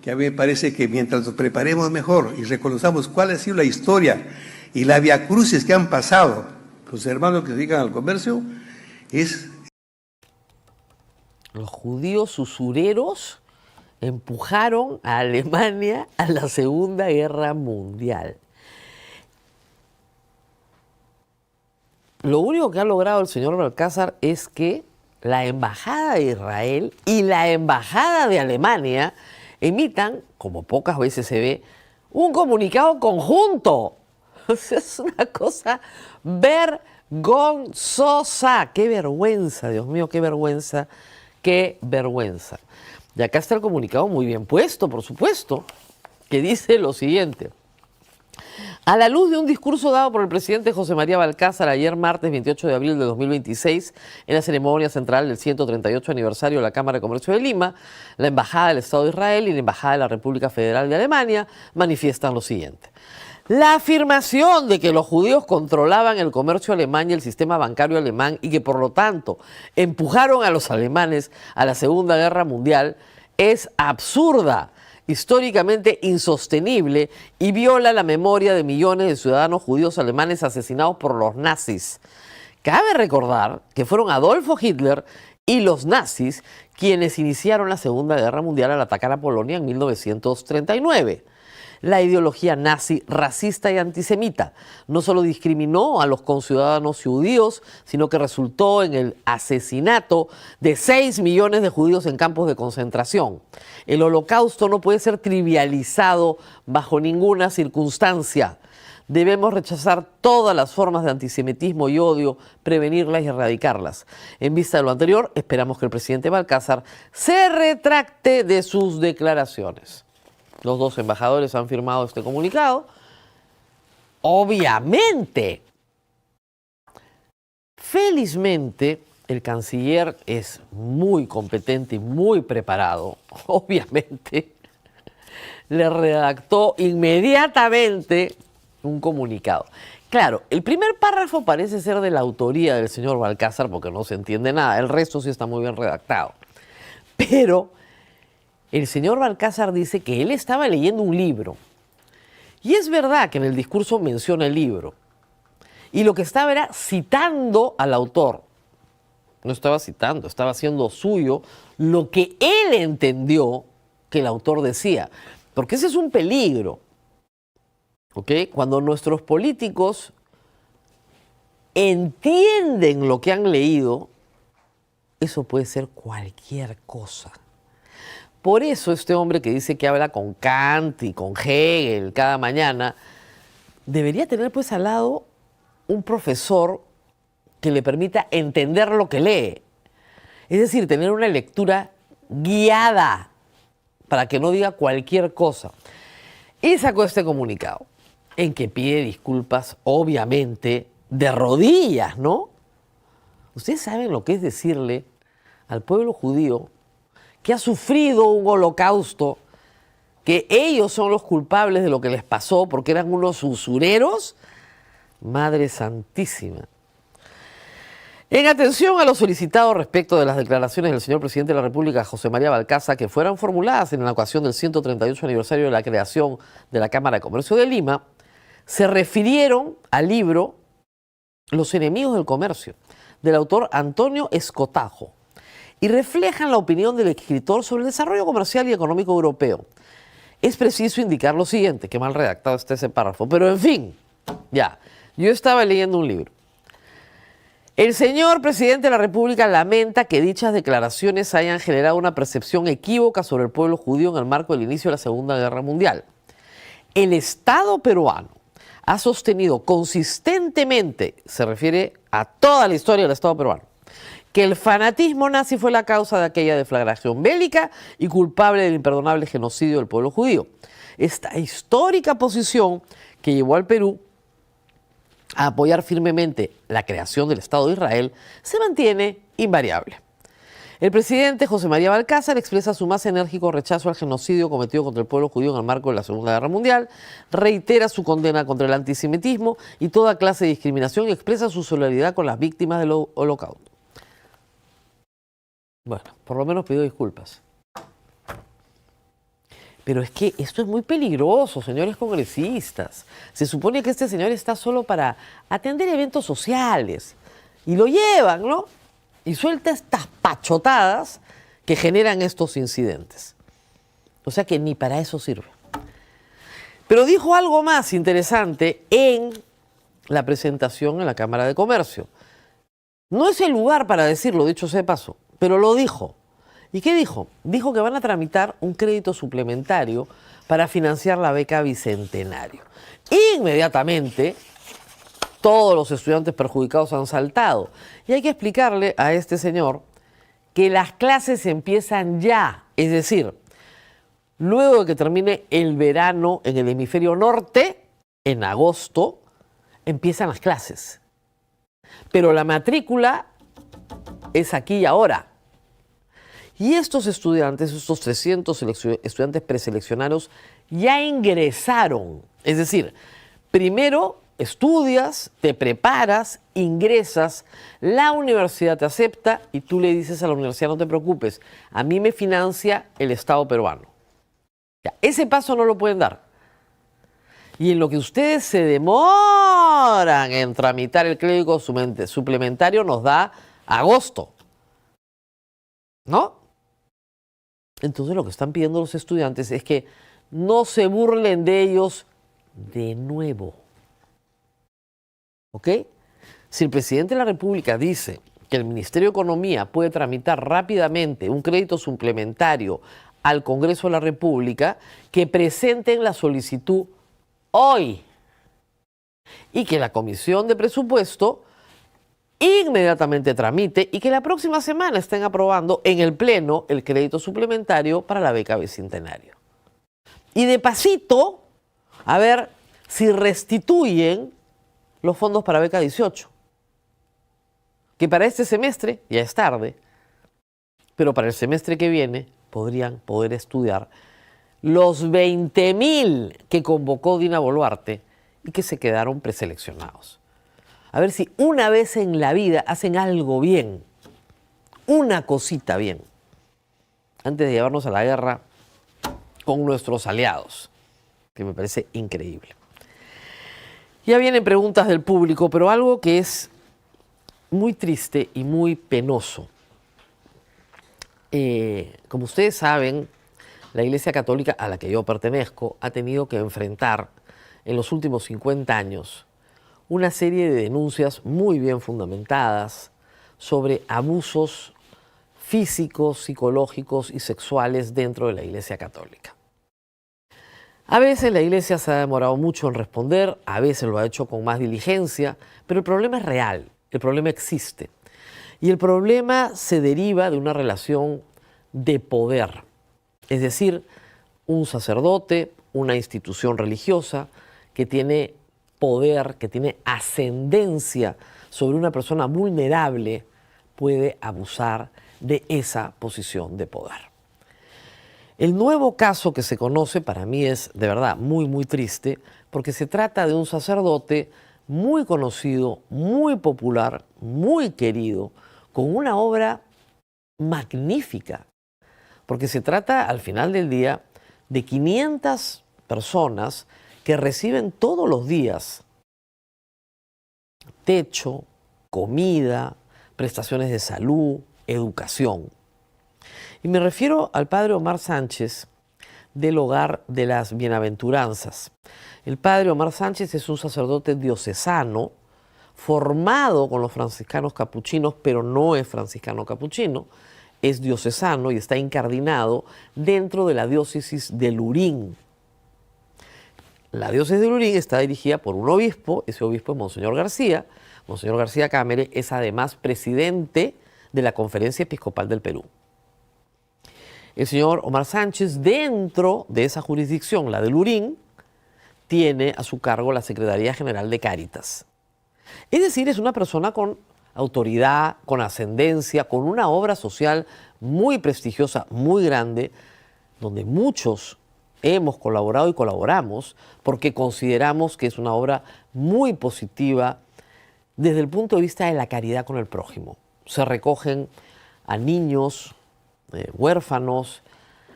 que a mí me parece que mientras nos preparemos mejor y reconozcamos cuál ha sido la historia y la viacrucis que han pasado los hermanos que se dedican al comercio, es... Los judíos usureros empujaron a Alemania a la Segunda Guerra Mundial. Lo único que ha logrado el señor Balcázar es que la Embajada de Israel y la Embajada de Alemania emitan, como pocas veces se ve, un comunicado conjunto. O sea, es una cosa vergonzosa. ¡Qué vergüenza, Dios mío, qué vergüenza, qué vergüenza! Y acá está el comunicado muy bien puesto, por supuesto, que dice lo siguiente. A la luz de un discurso dado por el presidente José María Balcázar ayer martes 28 de abril de 2026 en la ceremonia central del 138 aniversario de la Cámara de Comercio de Lima, la Embajada del Estado de Israel y la Embajada de la República Federal de Alemania manifiestan lo siguiente. La afirmación de que los judíos controlaban el comercio alemán y el sistema bancario alemán y que por lo tanto empujaron a los alemanes a la Segunda Guerra Mundial es absurda, históricamente insostenible y viola la memoria de millones de ciudadanos judíos alemanes asesinados por los nazis. Cabe recordar que fueron Adolfo Hitler y los nazis quienes iniciaron la Segunda Guerra Mundial al atacar a Polonia en 1939. La ideología nazi, racista y antisemita no solo discriminó a los conciudadanos judíos, sino que resultó en el asesinato de 6 millones de judíos en campos de concentración. El Holocausto no puede ser trivializado bajo ninguna circunstancia. Debemos rechazar todas las formas de antisemitismo y odio, prevenirlas y erradicarlas. En vista de lo anterior, esperamos que el presidente Balcázar se retracte de sus declaraciones. Los dos embajadores han firmado este comunicado. Obviamente, felizmente, el canciller es muy competente y muy preparado. Obviamente, le redactó inmediatamente un comunicado. Claro, el primer párrafo parece ser de la autoría del señor Balcázar porque no se entiende nada. El resto sí está muy bien redactado. Pero el señor Balcázar dice que él estaba leyendo un libro. Y es verdad que en el discurso menciona el libro. Y lo que estaba era citando al autor. No estaba citando, estaba haciendo suyo lo que él entendió que el autor decía. Porque ese es un peligro. ¿Ok? Cuando nuestros políticos entienden lo que han leído, eso puede ser cualquier cosa. Por eso este hombre que dice que habla con Kant y con Hegel cada mañana, debería tener pues al lado un profesor que le permita entender lo que lee. Es decir, tener una lectura guiada para que no diga cualquier cosa. Y sacó este comunicado en que pide disculpas, obviamente, de rodillas, ¿no? Ustedes saben lo que es decirle al pueblo judío que ha sufrido un holocausto que ellos son los culpables de lo que les pasó porque eran unos usureros. Madre Santísima. En atención a lo solicitado respecto de las declaraciones del señor presidente de la República, José María Balcázar, que fueron formuladas en la ocasión del 138 aniversario de la creación de la Cámara de Comercio de Lima, se refirieron al libro Los enemigos del comercio, del autor Antonio Escotajo, y reflejan la opinión del escritor sobre el desarrollo comercial y económico europeo. Es preciso indicar lo siguiente, que mal redactado está ese párrafo, pero en fin, ya, yo estaba leyendo un libro. El señor presidente de la República lamenta que dichas declaraciones hayan generado una percepción equívoca sobre el pueblo judío en el marco del inicio de la Segunda Guerra Mundial. El Estado peruano ha sostenido consistentemente, se refiere a toda la historia del Estado peruano, que el fanatismo nazi fue la causa de aquella deflagración bélica y culpable del imperdonable genocidio del pueblo judío. Esta histórica posición que llevó al Perú a apoyar firmemente la creación del Estado de Israel se mantiene invariable. El presidente José María Balcázar expresa su más enérgico rechazo al genocidio cometido contra el pueblo judío en el marco de la Segunda Guerra Mundial, reitera su condena contra el antisemitismo y toda clase de discriminación y expresa su solidaridad con las víctimas del Holocausto. Bueno, por lo menos pidió disculpas. Pero es que esto es muy peligroso, señores congresistas. Se supone que este señor está solo para atender eventos sociales. Y lo llevan, ¿no? Y suelta estas pachotadas que generan estos incidentes. O sea que ni para eso sirve. Pero dijo algo más interesante en la presentación en la Cámara de Comercio. No es el lugar para decirlo, dicho sea de paso, pero lo dijo. ¿Y qué dijo? Dijo que van a tramitar un crédito suplementario para financiar la beca Bicentenario. Inmediatamente, todos los estudiantes perjudicados han saltado. Y hay que explicarle a este señor que las clases empiezan ya. Es decir, luego de que termine el verano en el hemisferio norte, en agosto, empiezan las clases. Pero la matrícula es aquí y ahora. Y estos estudiantes, estos 300 estudiantes preseleccionados, ya ingresaron. Es decir, primero estudias, te preparas, ingresas, la universidad te acepta y tú le dices a la universidad, no te preocupes, a mí me financia el Estado peruano. Ya, ese paso no lo pueden dar. Y en lo que ustedes se demoran en tramitar el crédito suplementario nos da agosto. ¿No? Entonces lo que están pidiendo los estudiantes es que no se burlen de ellos de nuevo. ¿Ok? Si el presidente de la República dice que el Ministerio de Economía puede tramitar rápidamente un crédito suplementario al Congreso de la República, que presenten la solicitud hoy y que la Comisión de Presupuesto inmediatamente tramite y que la próxima semana estén aprobando en el Pleno el crédito suplementario para la beca Bicentenario. Y de pasito, a ver si restituyen los fondos para beca 18, que para este semestre ya es tarde, pero para el semestre que viene podrían poder estudiar los 20.000 que convocó Dina Boluarte y que se quedaron preseleccionados. A ver si una vez en la vida hacen algo bien, una cosita bien, antes de llevarnos a la guerra con nuestros aliados, que me parece increíble. Ya vienen preguntas del público, pero algo que es muy triste y muy penoso. Como ustedes saben, la Iglesia Católica a la que yo pertenezco ha tenido que enfrentar en los últimos 50 años una serie de denuncias muy bien fundamentadas sobre abusos físicos, psicológicos y sexuales dentro de la Iglesia Católica. A veces la Iglesia se ha demorado mucho en responder, a veces lo ha hecho con más diligencia, pero el problema es real, el problema existe. Y el problema se deriva de una relación de poder, es decir, un sacerdote, una institución religiosa que tiene poder, que tiene ascendencia sobre una persona vulnerable, puede abusar de esa posición de poder. El nuevo caso que se conoce para mí es de verdad muy, muy triste, porque se trata de un sacerdote muy conocido, muy popular, muy querido, con una obra magnífica, porque se trata al final del día de 500 personas que reciben todos los días techo, comida, prestaciones de salud, educación. Y me refiero al padre Omar Sánchez del Hogar de las Bienaventuranzas. El padre Omar Sánchez es un sacerdote diocesano formado con los franciscanos capuchinos, pero no es franciscano capuchino, es diocesano y está incardinado dentro de la diócesis de Lurín. La diócesis de Lurín está dirigida por un obispo, ese obispo es Monseñor García. Monseñor García Cámere es además presidente de la Conferencia Episcopal del Perú. El señor Omar Sánchez, dentro de esa jurisdicción, la de Lurín, tiene a su cargo la Secretaría General de Cáritas. Es decir, es una persona con autoridad, con ascendencia, con una obra social muy prestigiosa, muy grande, donde muchos hemos colaborado y colaboramos porque consideramos que es una obra muy positiva desde el punto de vista de la caridad con el prójimo. Se recogen a niños, huérfanos,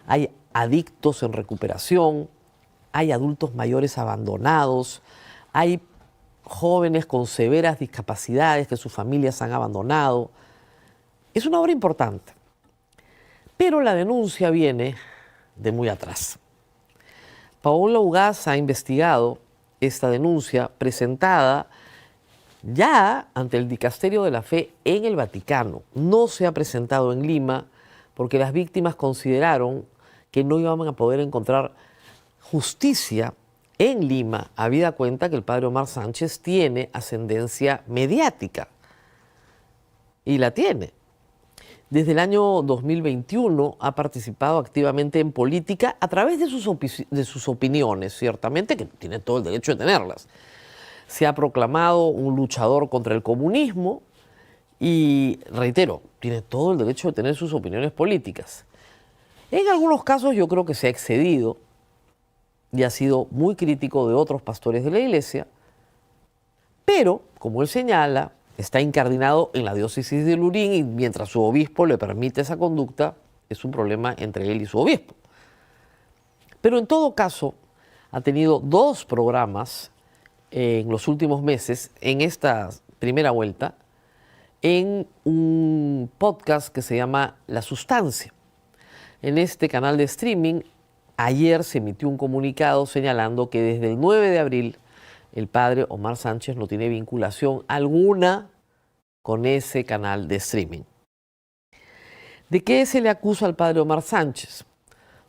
hay adictos en recuperación, hay adultos mayores abandonados, hay jóvenes con severas discapacidades que sus familias han abandonado. Es una obra importante, pero la denuncia viene de muy atrás. Paola Ugaz ha investigado esta denuncia presentada ya ante el Dicasterio de la Fe en el Vaticano. No se ha presentado en Lima porque las víctimas consideraron que no iban a poder encontrar justicia en Lima, habida cuenta que el padre Omar Sánchez tiene ascendencia mediática. Y la tiene. Desde el año 2021 ha participado activamente en política a través de sus opiniones, ciertamente, que tiene todo el derecho de tenerlas. Se ha proclamado un luchador contra el comunismo y, reitero, tiene todo el derecho de tener sus opiniones políticas. En algunos casos yo creo que se ha excedido y ha sido muy crítico de otros pastores de la Iglesia, pero, como él señala, está incardinado en la diócesis de Lurín y mientras su obispo le permite esa conducta, es un problema entre él y su obispo. Pero en todo caso, ha tenido 2 programas en los últimos meses, en esta primera vuelta, en un podcast que se llama La Sustancia. En este canal de streaming, ayer se emitió un comunicado señalando que desde el 9 de abril el padre Omar Sánchez no tiene vinculación alguna con ese canal de streaming. ¿De qué se le acusa al padre Omar Sánchez?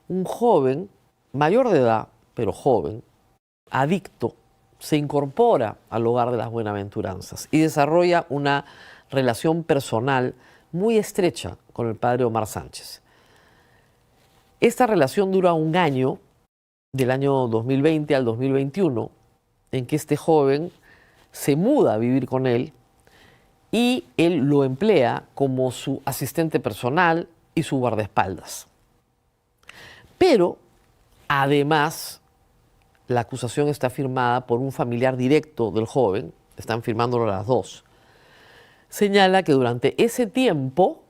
Un joven, mayor de edad, pero joven, adicto, se incorpora al Hogar de las Buenaventuranzas y desarrolla una relación personal muy estrecha con el padre Omar Sánchez. Esta relación dura un año, del año 2020 al 2021, en que este joven se muda a vivir con él y él lo emplea como su asistente personal y su guardaespaldas. Pero, además, la acusación está firmada por un familiar directo del joven, están firmándolo las 2. Señala que durante ese tiempo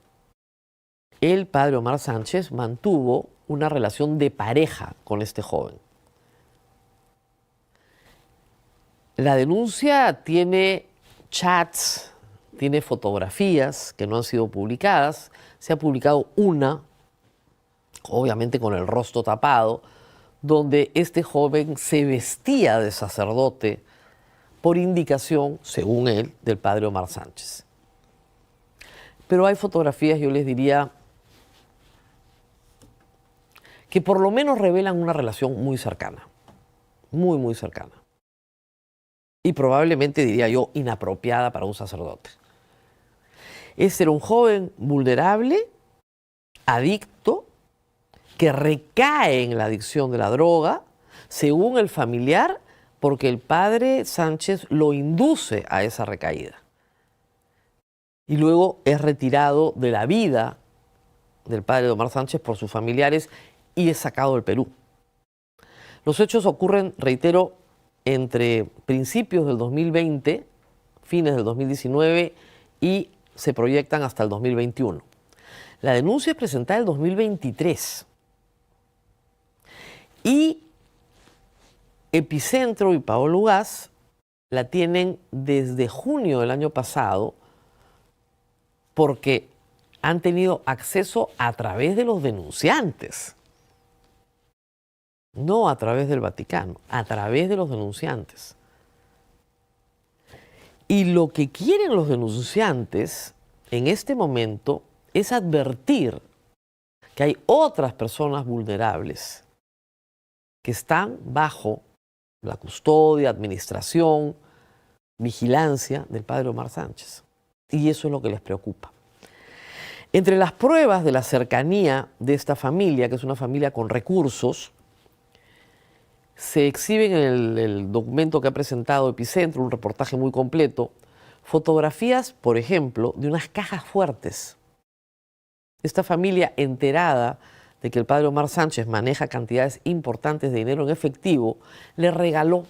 el padre Omar Sánchez mantuvo una relación de pareja con este joven. La denuncia tiene chats, tiene fotografías que no han sido publicadas. Se ha publicado una, obviamente con el rostro tapado, donde este joven se vestía de sacerdote por indicación, según él, del padre Omar Sánchez. Pero hay fotografías, yo les diría, que por lo menos revelan una relación muy cercana, muy, muy cercana. Y probablemente, diría yo, inapropiada para un sacerdote. Este era un joven vulnerable, adicto, que recae en la adicción de la droga, según el familiar, porque el padre Sánchez lo induce a esa recaída. Y luego es retirado de la vida del padre Omar Sánchez por sus familiares y es sacado del Perú. Los hechos ocurren, reitero, entre principios del 2020, fines del 2019 y se proyectan hasta el 2021. La denuncia es presentada en el 2023 y Epicentro y Paolo Ugaz la tienen desde junio del año pasado porque han tenido acceso a través de los denunciantes. No a través del Vaticano, a través de los denunciantes. Y lo que quieren los denunciantes en este momento es advertir que hay otras personas vulnerables que están bajo la custodia, administración, vigilancia del padre Omar Sánchez. Y eso es lo que les preocupa. Entre las pruebas de la cercanía de esta familia, que es una familia con recursos, se exhiben en el documento que ha presentado Epicentro, un reportaje muy completo, fotografías, por ejemplo, de unas cajas fuertes. Esta familia, enterada de que el padre Omar Sánchez maneja cantidades importantes de dinero en efectivo, le regaló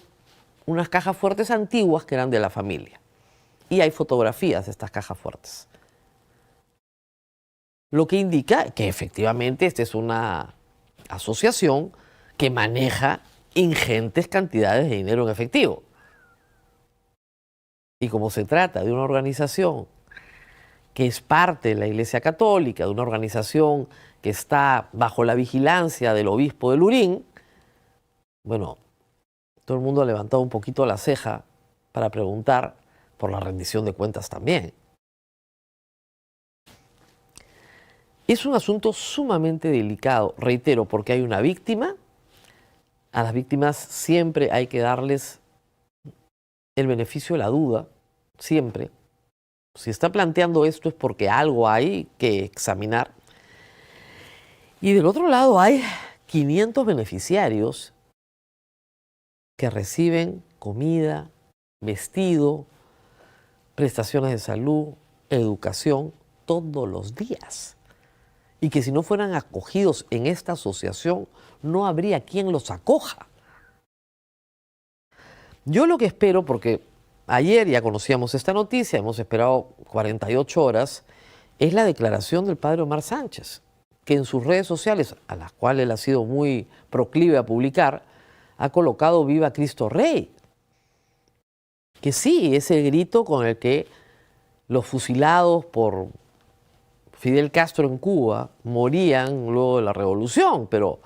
unas cajas fuertes antiguas que eran de la familia. Y hay fotografías de estas cajas fuertes. Lo que indica que efectivamente esta es una asociación que maneja ingentes cantidades de dinero en efectivo. Y como se trata de una organización que es parte de la Iglesia Católica, de una organización que está bajo la vigilancia del obispo de Lurín, bueno, todo el mundo ha levantado un poquito la ceja para preguntar por la rendición de cuentas también. Es un asunto sumamente delicado, reitero, porque hay una víctima. A las víctimas siempre hay que darles el beneficio de la duda, siempre. Si está planteando esto es porque algo hay que examinar. Y del otro lado hay 500 beneficiarios que reciben comida, vestido, prestaciones de salud, educación todos los días. Y que si no fueran acogidos en esta asociación, no habría quien los acoja. Yo lo que espero, porque ayer ya conocíamos esta noticia, hemos esperado 48 horas, es la declaración del padre Omar Sánchez, que en sus redes sociales, a las cuales él ha sido muy proclive a publicar, ha colocado Viva Cristo Rey. Que sí, es el grito con el que los fusilados por Fidel Castro en Cuba morían luego de la revolución, pero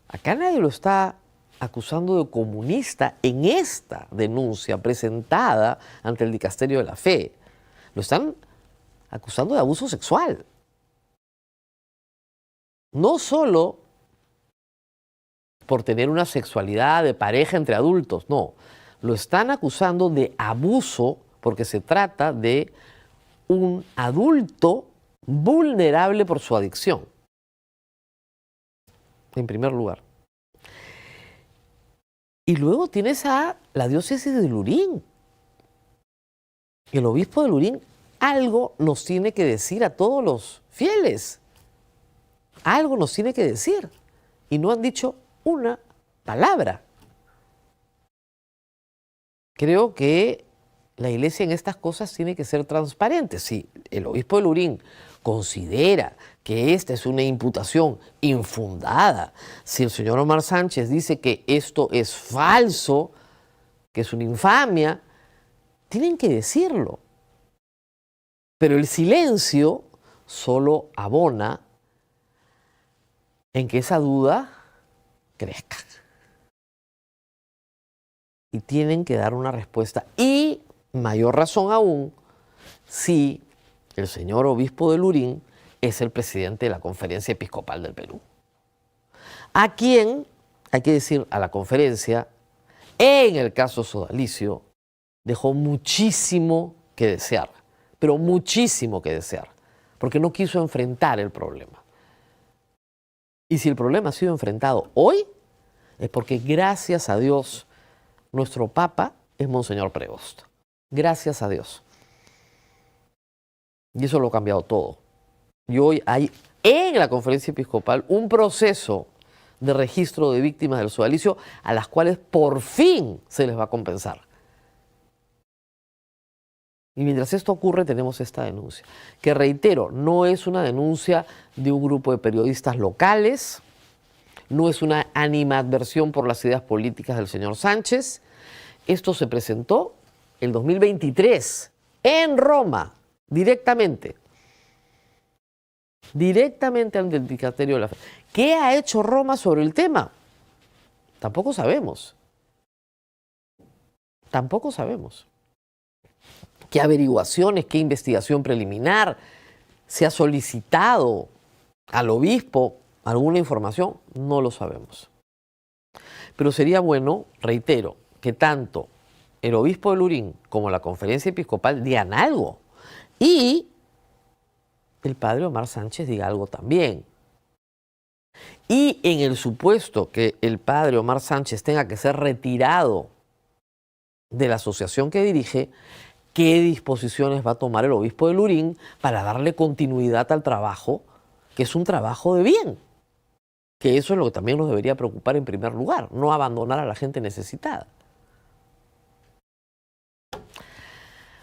acá nadie lo está acusando de comunista en esta denuncia presentada ante el Dicasterio de la Fe. Lo están acusando de abuso sexual. No solo por tener una sexualidad de pareja entre adultos, no. Lo están acusando de abuso porque se trata de un adulto vulnerable por su adicción, en primer lugar. Y luego tienes a la diócesis de Lurín. El obispo de Lurín algo nos tiene que decir a todos los fieles. Algo nos tiene que decir. Y no han dicho una palabra. Creo que la iglesia en estas cosas tiene que ser transparente. Si el obispo de Lurín considera que esta es una imputación infundada, si el señor Omar Sánchez dice que esto es falso, que es una infamia, tienen que decirlo. Pero el silencio solo abona en que esa duda crezca. Y tienen que dar una respuesta. Y mayor razón aún si el señor obispo de Lurín es el presidente de la Conferencia Episcopal del Perú. A quien, hay que decir, a la conferencia, en el caso sodalicio, dejó muchísimo que desear, pero muchísimo que desear, porque no quiso enfrentar el problema. Y si el problema ha sido enfrentado hoy, es porque gracias a Dios, nuestro Papa es Monseñor Prevost. Gracias a Dios. Y eso lo ha cambiado todo. Y hoy hay en la conferencia episcopal un proceso de registro de víctimas del sodalicio a las cuales por fin se les va a compensar. Y mientras esto ocurre tenemos esta denuncia, que reitero, no es una denuncia de un grupo de periodistas locales, no es una animadversión por las ideas políticas del señor Sánchez. Esto se presentó el 2023 en Roma, directamente ante el Vicario de la Fe. ¿Qué ha hecho Roma sobre el tema? Tampoco sabemos. Tampoco sabemos. ¿Qué averiguaciones, qué investigación preliminar se ha solicitado al obispo? ¿Alguna información? No lo sabemos. Pero sería bueno, reitero, que tanto el obispo de Lurín como la conferencia episcopal digan algo y el padre Omar Sánchez diga algo también. Y en el supuesto que el padre Omar Sánchez tenga que ser retirado de la asociación que dirige, ¿qué disposiciones va a tomar el obispo de Lurín para darle continuidad al trabajo, que es un trabajo de bien? Que eso es lo que también nos debería preocupar en primer lugar, no abandonar a la gente necesitada.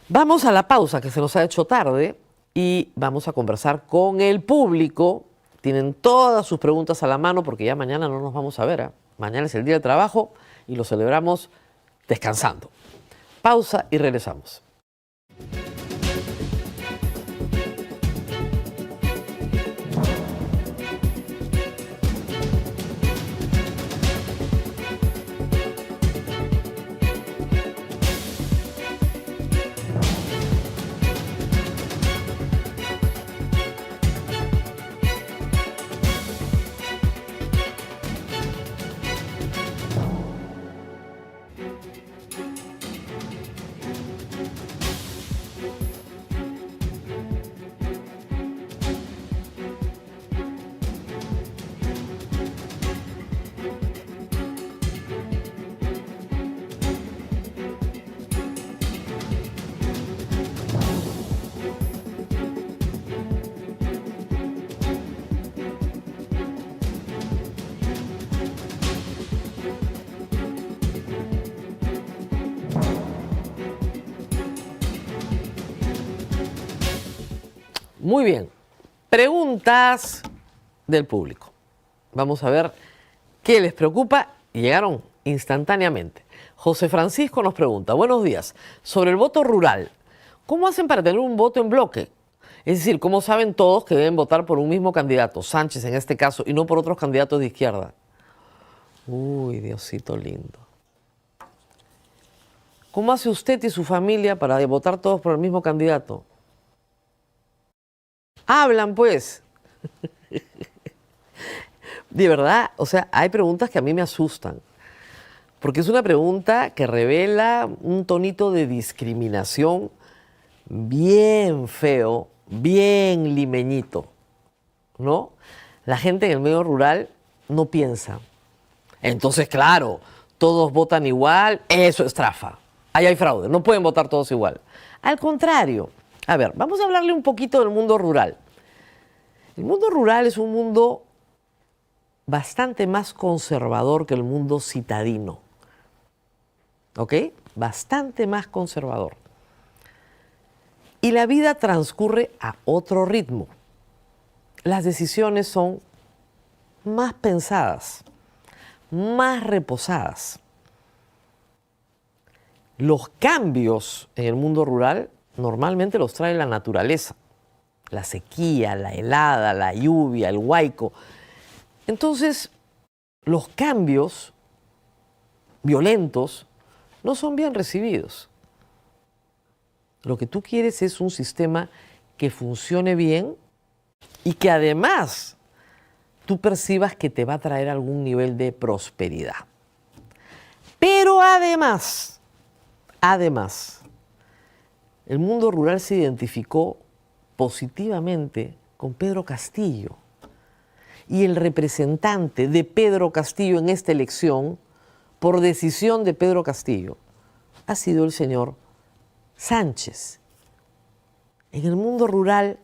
Vamos a la pausa, que se nos ha hecho tarde, y vamos a conversar con el público. Tienen todas sus preguntas a la mano porque ya mañana no nos vamos a ver, ¿eh? Mañana es el día de trabajo y lo celebramos descansando. Pausa y regresamos. Muy bien, preguntas del público. Vamos a ver qué les preocupa y llegaron instantáneamente. José Francisco nos pregunta, buenos días, sobre el voto rural, ¿cómo hacen para tener un voto en bloque? Es decir, ¿cómo saben todos que deben votar por un mismo candidato, Sánchez en este caso, y no por otros candidatos de izquierda? Uy, Diosito lindo. ¿Cómo hace usted y su familia para votar todos por el mismo candidato? Hablan, pues. De verdad, o sea, hay preguntas que a mí me asustan. Porque es una pregunta que revela un tonito de discriminación bien feo, bien limeñito, ¿no? La gente en el medio rural no piensa. Entonces, claro, todos votan igual, eso es trafa. Ahí hay fraude, no pueden votar todos igual. Al contrario. A ver, vamos a hablarle un poquito del mundo rural. El mundo rural es un mundo bastante más conservador que el mundo citadino. ¿Ok? Bastante más conservador. Y la vida transcurre a otro ritmo. Las decisiones son más pensadas, más reposadas. Los cambios en el mundo rural normalmente los trae la naturaleza, la sequía, la helada, la lluvia, el huaico. Entonces, los cambios violentos no son bien recibidos. Lo que tú quieres es un sistema que funcione bien y que además tú percibas que te va a traer algún nivel de prosperidad. Pero además, el mundo rural se identificó positivamente con Pedro Castillo. Y el representante de Pedro Castillo en esta elección, por decisión de Pedro Castillo, ha sido el señor Sánchez. En el mundo rural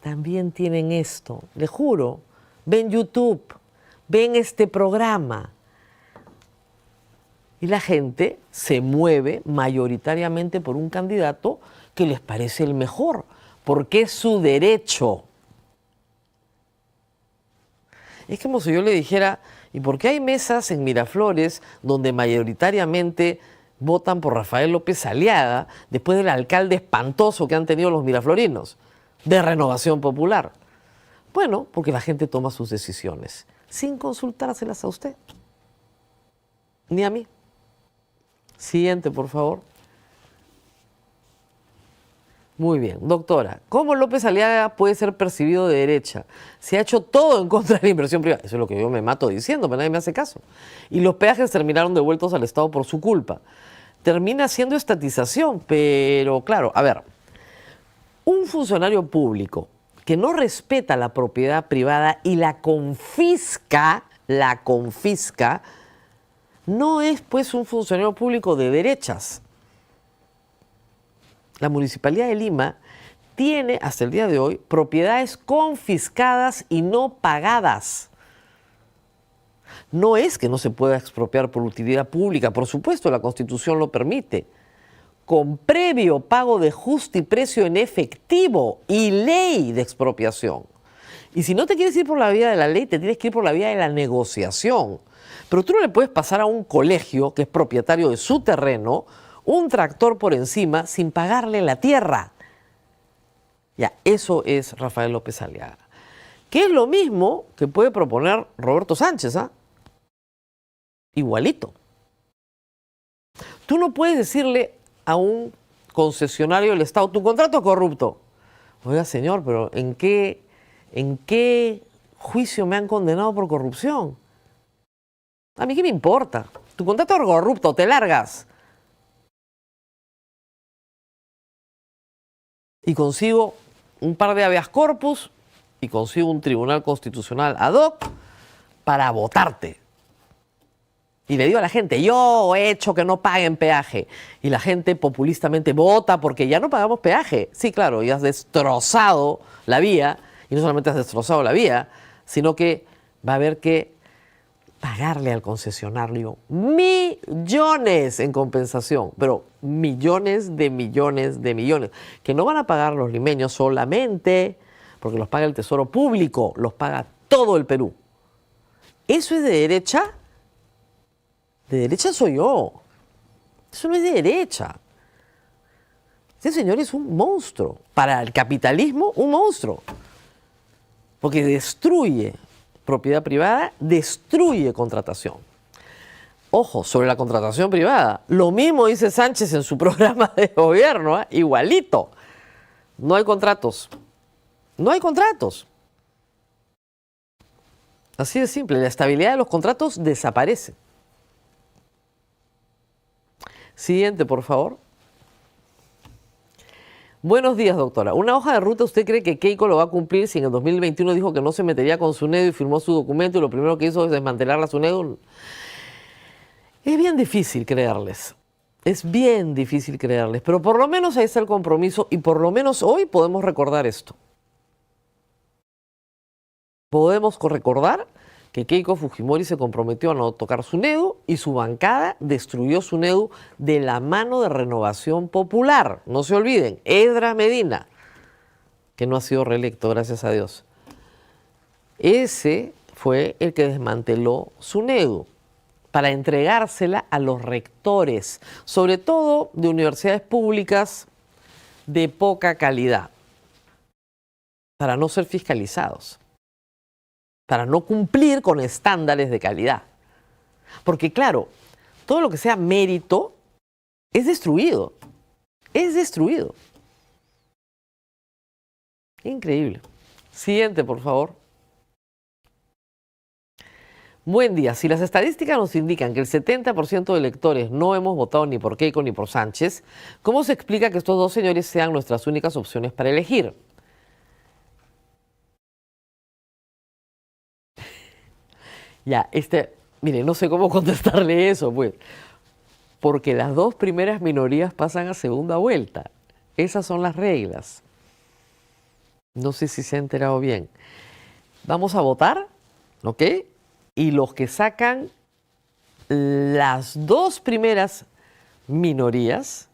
también tienen esto. Les juro, ven YouTube, ven este programa. Y la gente se mueve mayoritariamente por un candidato que les parece el mejor, porque es su derecho. Es como si yo le dijera, ¿y por qué hay mesas en Miraflores donde mayoritariamente votan por Rafael López Aliaga después del alcalde espantoso que han tenido los miraflorinos de Renovación Popular? Bueno, porque la gente toma sus decisiones sin consultárselas a usted, ni a mí. Siguiente, por favor. Muy bien, doctora, ¿cómo López Aliaga puede ser percibido de derecha? Se ha hecho todo en contra de la inversión privada. Eso es lo que yo me mato diciendo, pero nadie me hace caso. Y los peajes terminaron devueltos al Estado por su culpa. Termina siendo estatización, pero claro, a ver, un funcionario público que no respeta la propiedad privada y la confisca, no es pues un funcionario público de derechas. La Municipalidad de Lima tiene hasta el día de hoy propiedades confiscadas y no pagadas. No es que no se pueda expropiar por utilidad pública, por supuesto la Constitución lo permite, con previo pago de justiprecio en efectivo y ley de expropiación. Y si no te quieres ir por la vía de la ley, te tienes que ir por la vía de la negociación. Pero tú no le puedes pasar a un colegio que es propietario de su terreno un tractor por encima sin pagarle la tierra. Ya, eso es Rafael López Aliaga. Que es lo mismo que puede proponer Roberto Sánchez, ¿ah? Igualito. Tú no puedes decirle a un concesionario del Estado, tu contrato es corrupto. Oiga, señor, pero ¿en qué juicio me han condenado por corrupción? A mí qué me importa. Tu contrato es corrupto, te largas. Y consigo un par de habeas corpus y consigo un tribunal constitucional ad hoc para votarte. Y le digo a la gente, yo he hecho que no paguen peaje. Y la gente populistamente vota porque ya no pagamos peaje. Sí, claro, y has destrozado la vía. Y no solamente has destrozado la vía, sino que va a haber que pagarle al concesionario millones en compensación, pero millones de millones de millones, que no van a pagar los limeños solamente porque los paga el Tesoro Público, los paga todo el Perú. ¿Eso es de derecha? De derecha soy yo. Eso no es de derecha. Ese señor es un monstruo. Para el capitalismo, un monstruo. Porque destruye propiedad privada, destruye contratación. Ojo, sobre la contratación privada, lo mismo dice Sánchez en su programa de gobierno, ¿eh? Igualito. No hay contratos. No hay contratos. Así de simple, la estabilidad de los contratos desaparece. Siguiente, por favor. Buenos días, doctora. ¿Una hoja de ruta usted cree que Keiko lo va a cumplir si en el 2021 dijo que no se metería con SUNEDU y firmó su documento y lo primero que hizo es desmantelar la SUNEDU? Es bien difícil creerles. Es bien difícil creerles. Pero por lo menos ahí está el compromiso y por lo menos hoy podemos recordar esto. Podemos recordar que Keiko Fujimori se comprometió a no tocar SUNEDU y su bancada destruyó SUNEDU de la mano de Renovación Popular. No se olviden, Edra Medina, que no ha sido reelecto, gracias a Dios. Ese fue el que desmanteló SUNEDU para entregársela a los rectores, sobre todo de universidades públicas de poca calidad, para no ser fiscalizados, para no cumplir con estándares de calidad. Porque claro, todo lo que sea mérito es destruido. Es destruido. Increíble. Siguiente, por favor. Buen día. Si las estadísticas nos indican que el 70% de electores no hemos votado ni por Keiko ni por Sánchez, ¿cómo se explica que estos dos señores sean nuestras únicas opciones para elegir? Ya, mire, no sé cómo contestarle eso, pues. Porque las dos primeras minorías pasan a segunda vuelta. Esas son las reglas. No sé si se ha enterado bien. Vamos a votar, ¿ok? Y los que sacan las dos primeras minorías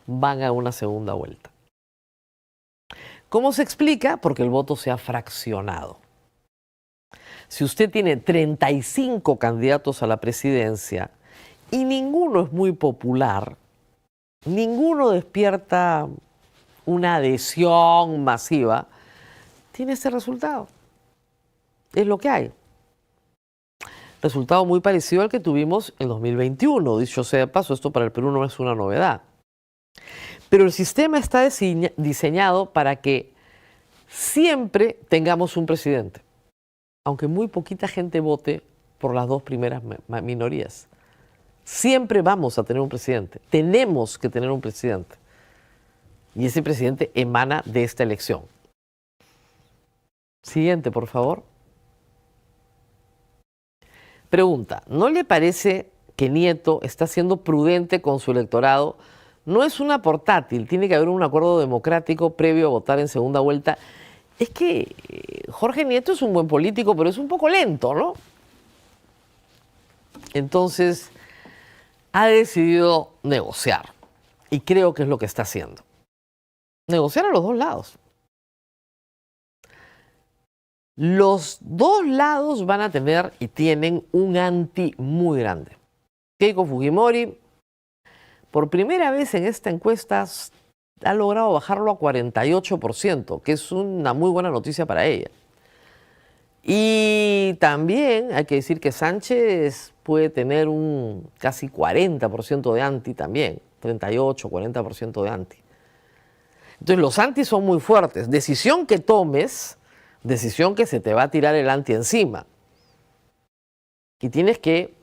van a una segunda vuelta. ¿Cómo se explica? Porque el voto se ha fraccionado. Si usted tiene 35 candidatos a la presidencia y ninguno es muy popular, ninguno despierta una adhesión masiva, tiene ese resultado. Es lo que hay. Resultado muy parecido al que tuvimos en 2021. Dicho sea de paso, esto para el Perú no es una novedad. Pero el sistema está diseñado para que siempre tengamos un presidente, aunque muy poquita gente vote por las dos primeras minorías. Siempre vamos a tener un presidente. Tenemos que tener un presidente. Y ese presidente emana de esta elección. Siguiente, por favor. Pregunta, ¿no le parece que Nieto está siendo prudente con su electorado? No es una portátil, tiene que haber un acuerdo democrático previo a votar en segunda vuelta. Es que Jorge Nieto es un buen político, pero es un poco lento, ¿no? Entonces, ha decidido negociar. Y creo que es lo que está haciendo. Negociar a los dos lados. Los dos lados van a tener y tienen un anti muy grande. Keiko Fujimori, por primera vez en esta encuesta, ha logrado bajarlo a 48%, que es una muy buena noticia para ella. Y también hay que decir que Sánchez puede tener un casi 40% de anti también, 38, 40% de anti. Entonces los anti son muy fuertes. Decisión que tomes, decisión que se te va a tirar el anti encima. Y tienes que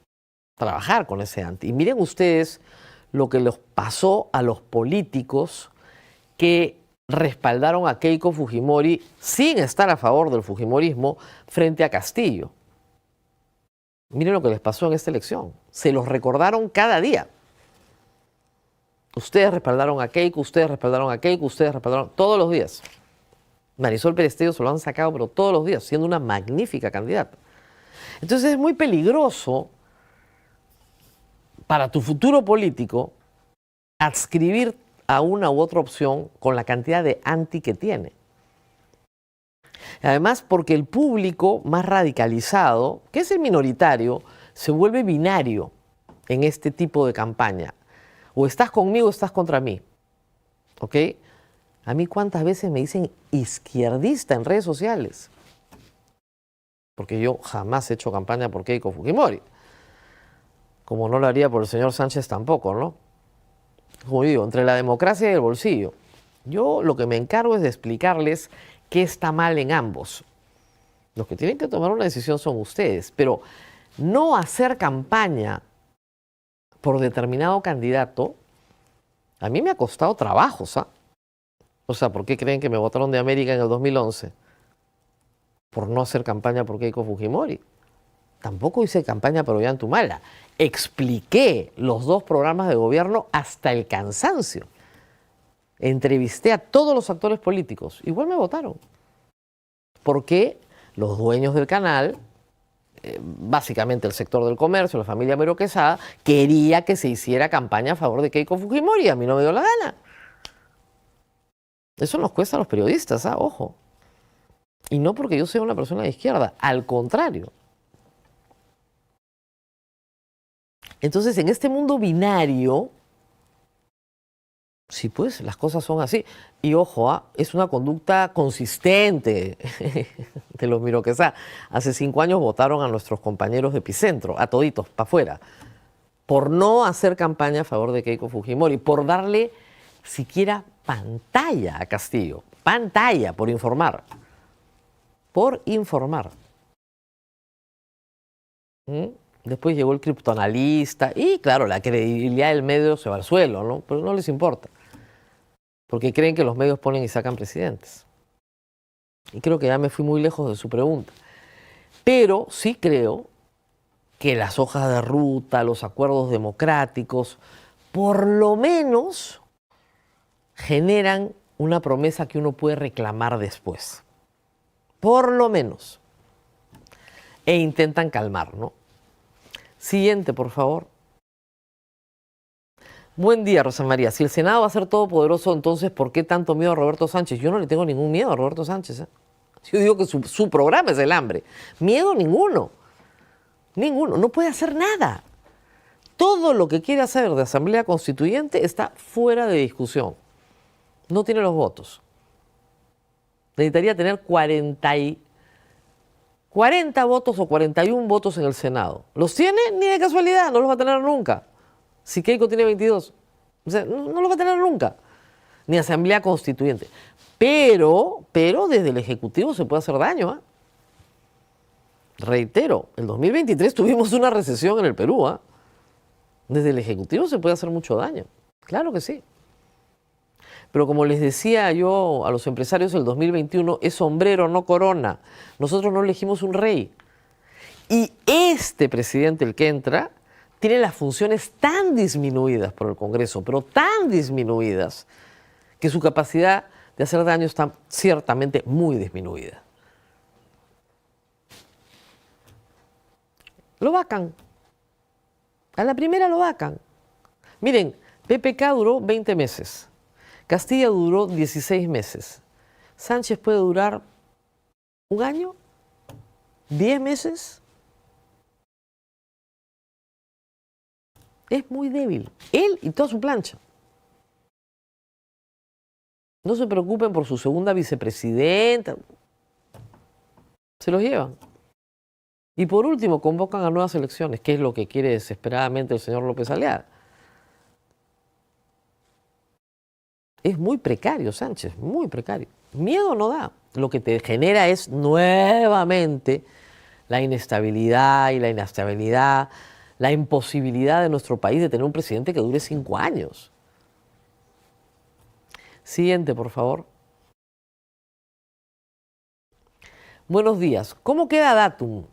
trabajar con ese anti. Y miren ustedes lo que les pasó a los políticos que respaldaron a Keiko Fujimori sin estar a favor del fujimorismo frente a Castillo. Miren lo que les pasó en esta elección. Se los recordaron cada día. Ustedes respaldaron a Keiko, ustedes respaldaron a Keiko, ustedes respaldaron todos los días. Marisol Perestello se lo han sacado, pero todos los días, siendo una magnífica candidata. Entonces es muy peligroso para tu futuro político adscribir a una u otra opción con la cantidad de anti que tiene. Además, porque el público más radicalizado, que es el minoritario, se vuelve binario en este tipo de campaña. O estás conmigo o estás contra mí. ¿Ok? A mí cuántas veces me dicen izquierdista en redes sociales. Porque yo jamás he hecho campaña por Keiko Fujimori. Como no lo haría por el señor Sánchez tampoco, ¿no? Como digo, entre la democracia y el bolsillo. Yo lo que me encargo es de explicarles qué está mal en ambos. Los que tienen que tomar una decisión son ustedes. Pero no hacer campaña por determinado candidato, a mí me ha costado trabajo, ¿sabes? O sea, ¿por qué creen que me votaron de América en el 2011? Por no hacer campaña por Keiko Fujimori. Tampoco hice campaña por Ollantumala. Expliqué los dos programas de gobierno hasta el cansancio. Entrevisté a todos los actores políticos. Igual me votaron. Porque los dueños del canal, básicamente el sector del comercio, la familia Mero Quesada, quería que se hiciera campaña a favor de Keiko Fujimori. A mí no me dio la gana. Eso nos cuesta a los periodistas, ojo. Y no porque yo sea una persona de izquierda, al contrario. Entonces, en este mundo binario, sí, pues, las cosas son así. Y ojo, es una conducta consistente de los Miro Quesada. Hace 5 años votaron a nuestros compañeros de Epicentro, a toditos, para afuera, por no hacer campaña a favor de Keiko Fujimori, por darle siquiera pantalla a Castillo. Pantalla, por informar. Por informar. Después llegó el criptoanalista y claro, la credibilidad del medio se va al suelo, ¿no? Pero no les importa. Porque creen que los medios ponen y sacan presidentes. Y creo que ya me fui muy lejos de su pregunta. Pero sí creo que las hojas de ruta, los acuerdos democráticos, por lo menos generan una promesa que uno puede reclamar después. Por lo menos. E intentan calmar, ¿no? Siguiente, por favor. Buen día, Rosa María. Si el Senado va a ser todopoderoso, entonces, ¿por qué tanto miedo a Roberto Sánchez? Yo no le tengo ningún miedo a Roberto Sánchez, ¿eh? Yo digo que su programa es el hambre. Miedo ninguno. Ninguno. No puede hacer nada. Todo lo que quiere hacer de Asamblea Constituyente está fuera de discusión. No tiene los votos. Necesitaría tener 40 votos o 41 votos en el Senado. ¿Los tiene? Ni de casualidad, no los va a tener nunca. Si Keiko tiene 22. O sea, no los va a tener nunca. Ni Asamblea Constituyente. Pero desde el Ejecutivo se puede hacer daño, ¿eh? Reitero, el 2023 tuvimos una recesión en el Perú, ¿eh? Desde el Ejecutivo se puede hacer mucho daño. Claro que sí. Pero como les decía yo a los empresarios, el 2021 es sombrero, no corona. Nosotros no elegimos un rey. Y este presidente, el que entra, tiene las funciones tan disminuidas por el Congreso, pero tan disminuidas, que su capacidad de hacer daño está ciertamente muy disminuida. Lo vacan. A la primera lo vacan. Miren, PPK duró 20 meses. Castilla duró 16 meses. Sánchez puede durar un año, 10 meses. Es muy débil. Él y toda su plancha. No se preocupen por su segunda vicepresidenta. Se los llevan. Y por último, convocan a nuevas elecciones, que es lo que quiere desesperadamente el señor López Aliaga. Es muy precario, Sánchez, muy precario. Miedo no da. Lo que te genera es nuevamente la inestabilidad y la inestabilidad, la imposibilidad de nuestro país de tener un presidente que dure 5 años. Siguiente, por favor. Buenos días. ¿Cómo queda Datum?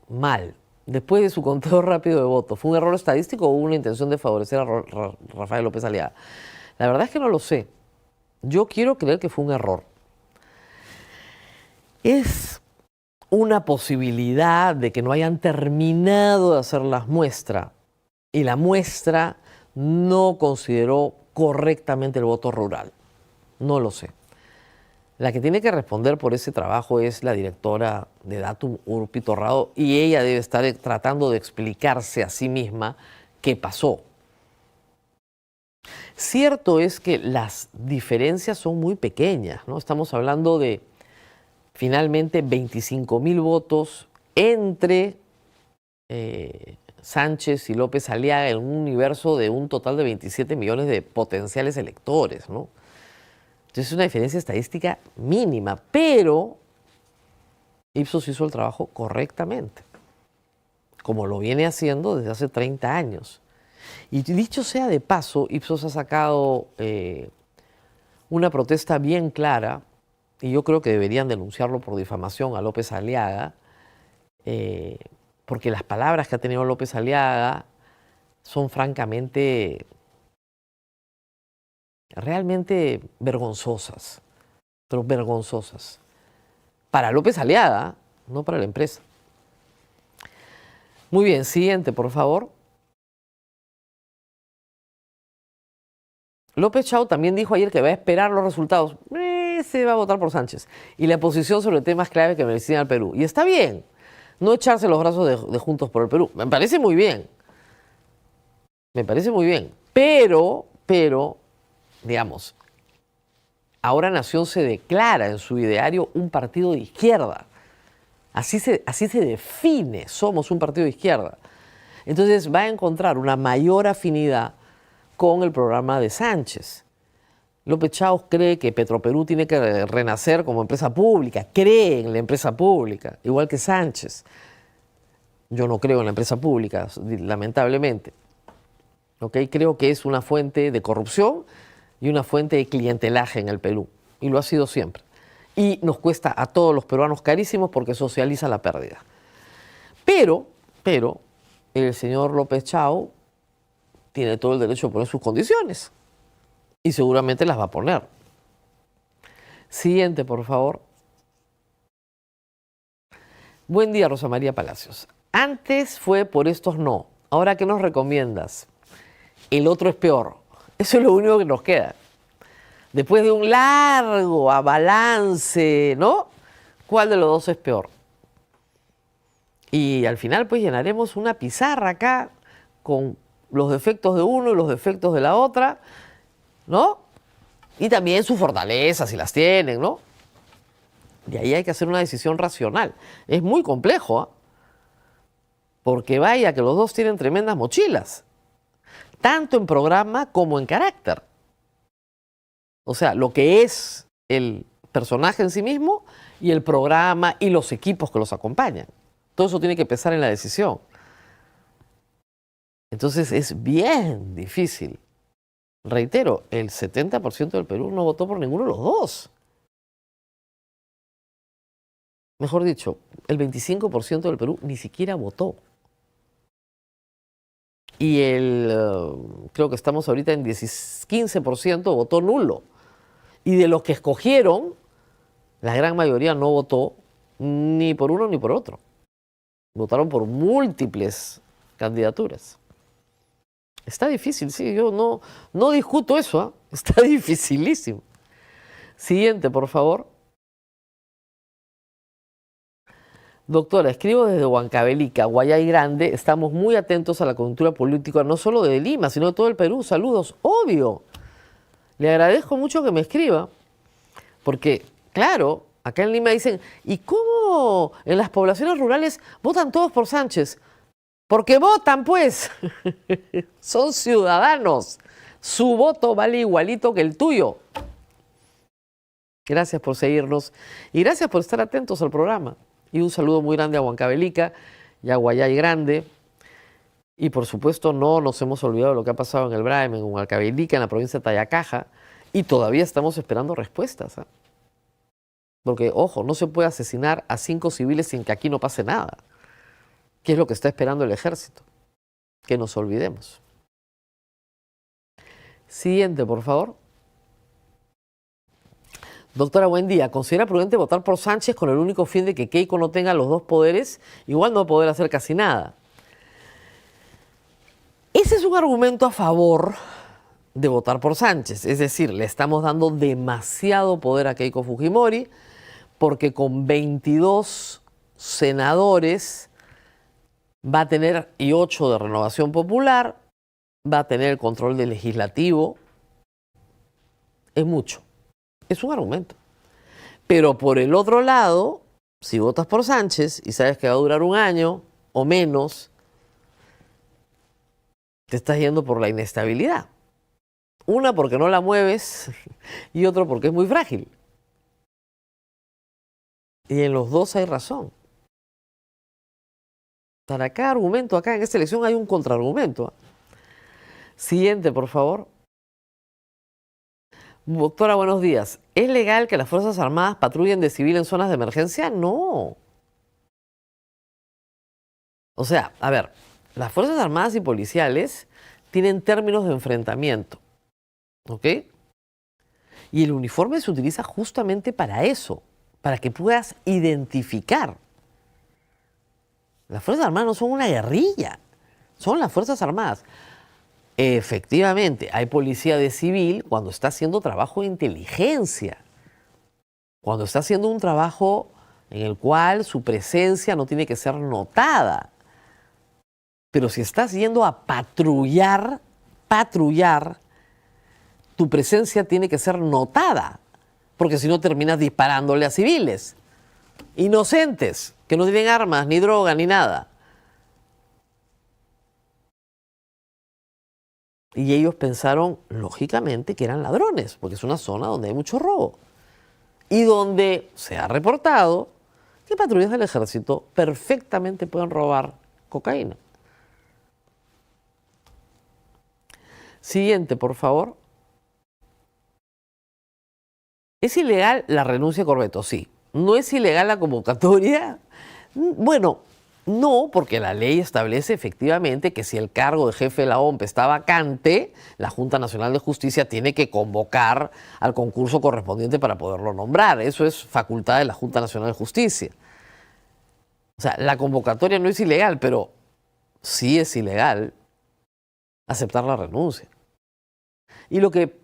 Mal. Después de su conteo rápido de votos. ¿Fue un error estadístico o hubo una intención de favorecer a Rafael López Aliaga? La verdad es que no lo sé. Yo quiero creer que fue un error. Es una posibilidad de que no hayan terminado de hacer las muestras y la muestra no consideró correctamente el voto rural. No lo sé. La que tiene que responder por ese trabajo es la directora de Datum, Urpi Torrado, y ella debe estar tratando de explicarse a sí misma qué pasó. Cierto es que las diferencias son muy pequeñas, ¿no? Estamos hablando de finalmente 25.000 votos entre Sánchez y López Aliaga en un universo de un total de 27 millones de potenciales electores, ¿no? Entonces es una diferencia estadística mínima, pero Ipsos hizo el trabajo correctamente, como lo viene haciendo desde hace 30 años. Y dicho sea de paso, Ipsos ha sacado una protesta bien clara, y yo creo que deberían denunciarlo por difamación a López Aliaga, porque las palabras que ha tenido López Aliaga son francamente, realmente vergonzosas, pero vergonzosas. Para López Aliaga, no para la empresa. Muy bien, siguiente, por favor. López Chau también dijo ayer que va a esperar los resultados. Se va a votar por Sánchez. Y la posición sobre temas clave que benefician al Perú. Y está bien, no echarse los brazos de Juntos por el Perú. Me parece muy bien. Me parece muy bien. Pero, digamos, ahora Nación se declara en su ideario un partido de izquierda. Así se define, somos un partido de izquierda. Entonces va a encontrar una mayor afinidad con el programa de Sánchez. López Chau cree que Petroperú tiene que renacer como empresa pública, cree en la empresa pública, igual que Sánchez. Yo no creo en la empresa pública, lamentablemente. ¿Okay? Creo que es una fuente de corrupción y una fuente de clientelaje en el Perú, y lo ha sido siempre. Y nos cuesta a todos los peruanos carísimos porque socializa la pérdida. Pero el señor López Chau tiene todo el derecho a poner sus condiciones. Y seguramente las va a poner. Siguiente, por favor. Buen día, Rosa María Palacios. Antes fue por estos no. Ahora, ¿qué nos recomiendas? El otro es peor. Eso es lo único que nos queda. Después de un largo balance, ¿no? ¿Cuál de los dos es peor? Y al final, pues llenaremos una pizarra acá con los defectos de uno y los defectos de la otra, ¿no? Y también sus fortalezas, si las tienen, ¿no? Y ahí hay que hacer una decisión racional. Es muy complejo, ¿eh? Porque vaya que los dos tienen tremendas mochilas, tanto en programa como en carácter. O sea, lo que es el personaje en sí mismo y el programa y los equipos que los acompañan. Todo eso tiene que pesar en la decisión. Entonces es bien difícil. Reitero, el 70% del Perú no votó por ninguno de los dos. Mejor dicho, el 25% del Perú ni siquiera votó. Y creo que estamos ahorita en 15% votó nulo. Y de los que escogieron, la gran mayoría no votó ni por uno ni por otro. Votaron por múltiples candidaturas. Está difícil, sí, yo no discuto eso, ¿eh? Está dificilísimo. Siguiente, por favor. Doctora, escribo desde Huancavelica, Guayay Grande. Estamos muy atentos a la coyuntura política, no solo de Lima, sino de todo el Perú. Saludos, obvio. Le agradezco mucho que me escriba, porque, claro, acá en Lima dicen, ¿y cómo en las poblaciones rurales votan todos por Sánchez? Porque votan, pues. Son ciudadanos. Su voto vale igualito que el tuyo. Gracias por seguirnos y gracias por estar atentos al programa. Y un saludo muy grande a Huancavelica y a Guayay Grande. Y por supuesto no nos hemos olvidado de lo que ha pasado en el Braem, en Huancavelica, en la provincia de Tayacaja. Y todavía estamos esperando respuestas, ¿eh? Porque, ojo, no se puede asesinar a 5 civiles sin que aquí no pase nada. ¿Qué es lo que está esperando el ejército? Que nos olvidemos. Siguiente, por favor. Doctora, buen día. ¿Considera prudente votar por Sánchez con el único fin de que Keiko no tenga los dos poderes? Igual no va a poder hacer casi nada. Ese es un argumento a favor de votar por Sánchez. Es decir, le estamos dando demasiado poder a Keiko Fujimori porque con 22 senadores va a tener, y 8 de Renovación Popular, va a tener el control del legislativo. Es mucho. Es un argumento. Pero por el otro lado, si votas por Sánchez y sabes que va a durar un año o menos, te estás yendo por la inestabilidad. Una porque no la mueves y otro porque es muy frágil. Y en los dos hay razón. Para cada argumento acá en esta elección hay un contraargumento. Siguiente, por favor. Doctora, buenos días. ¿Es legal que las Fuerzas Armadas patrullen de civil en zonas de emergencia? No. O sea, a ver, las Fuerzas Armadas y policiales tienen términos de enfrentamiento, ¿ok? Y el uniforme se utiliza justamente para eso, para que puedas identificar. Las Fuerzas Armadas no son una guerrilla, son las Fuerzas Armadas. Efectivamente, hay policía de civil cuando está haciendo trabajo de inteligencia, cuando está haciendo un trabajo en el cual su presencia no tiene que ser notada. Pero si estás yendo a patrullar, tu presencia tiene que ser notada, porque si no terminas disparándole a civiles, inocentes, que no tienen armas, ni droga, ni nada. Y ellos pensaron, lógicamente, que eran ladrones, porque es una zona donde hay mucho robo. Y donde se ha reportado que patrullas del ejército perfectamente pueden robar cocaína. Siguiente, por favor. ¿Es ilegal la renuncia a Corbeto? Sí. ¿No es ilegal la convocatoria? Bueno, No, porque la ley establece efectivamente que si el cargo de jefe de la OMPE está vacante, la Junta Nacional de Justicia tiene que convocar al concurso correspondiente para poderlo nombrar. Eso es facultad de la Junta Nacional de Justicia. O sea, la convocatoria no es ilegal, pero sí es ilegal aceptar la renuncia. Y lo que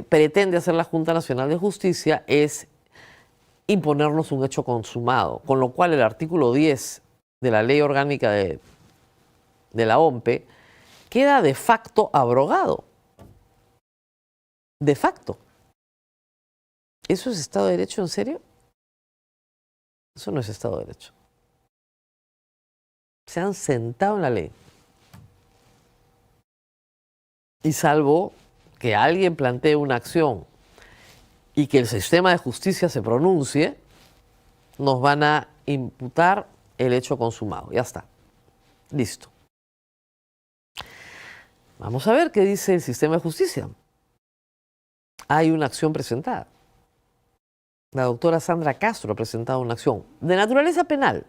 pretende hacer la Junta Nacional de Justicia es imponernos un hecho consumado, con lo cual el artículo 10 de la ley orgánica de la OMPE queda de facto abrogado. De facto. ¿Eso es Estado de Derecho en serio? Eso no es Estado de Derecho. Se han sentado en la ley. Y salvo que alguien plantee una acción y que el sistema de justicia se pronuncie, nos van a imputar el hecho consumado. Ya está. Listo. Vamos a ver qué dice el sistema de justicia. Hay una acción presentada. La doctora Sandra Castro ha presentado una acción de naturaleza penal,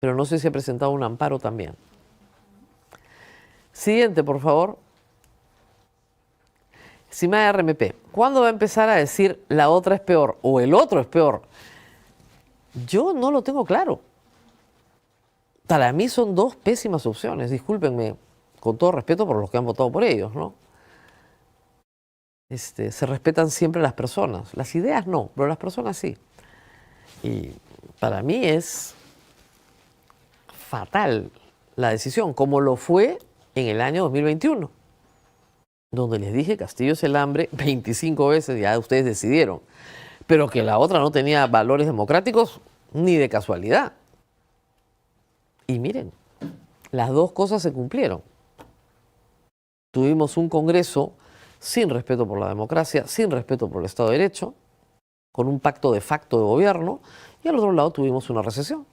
pero no sé si ha presentado un amparo también. Siguiente, por favor. Simaya RMP, ¿cuándo va a empezar a decir la otra es peor o el otro es peor? Yo no lo tengo claro. Para mí son dos pésimas opciones. Discúlpenme, con todo respeto por los que han votado por ellos, ¿no? Se respetan siempre las personas. Las ideas no, pero las personas sí. Y para mí es fatal la decisión, como lo fue en el año 2021, donde les dije Castillo es el hambre 25 veces, ya ustedes decidieron, pero que la otra no tenía valores democráticos ni de casualidad. Y miren, las dos cosas se cumplieron. Tuvimos un Congreso sin respeto por la democracia, sin respeto por el Estado de Derecho, con un pacto de facto de gobierno, y al otro lado tuvimos una recesión.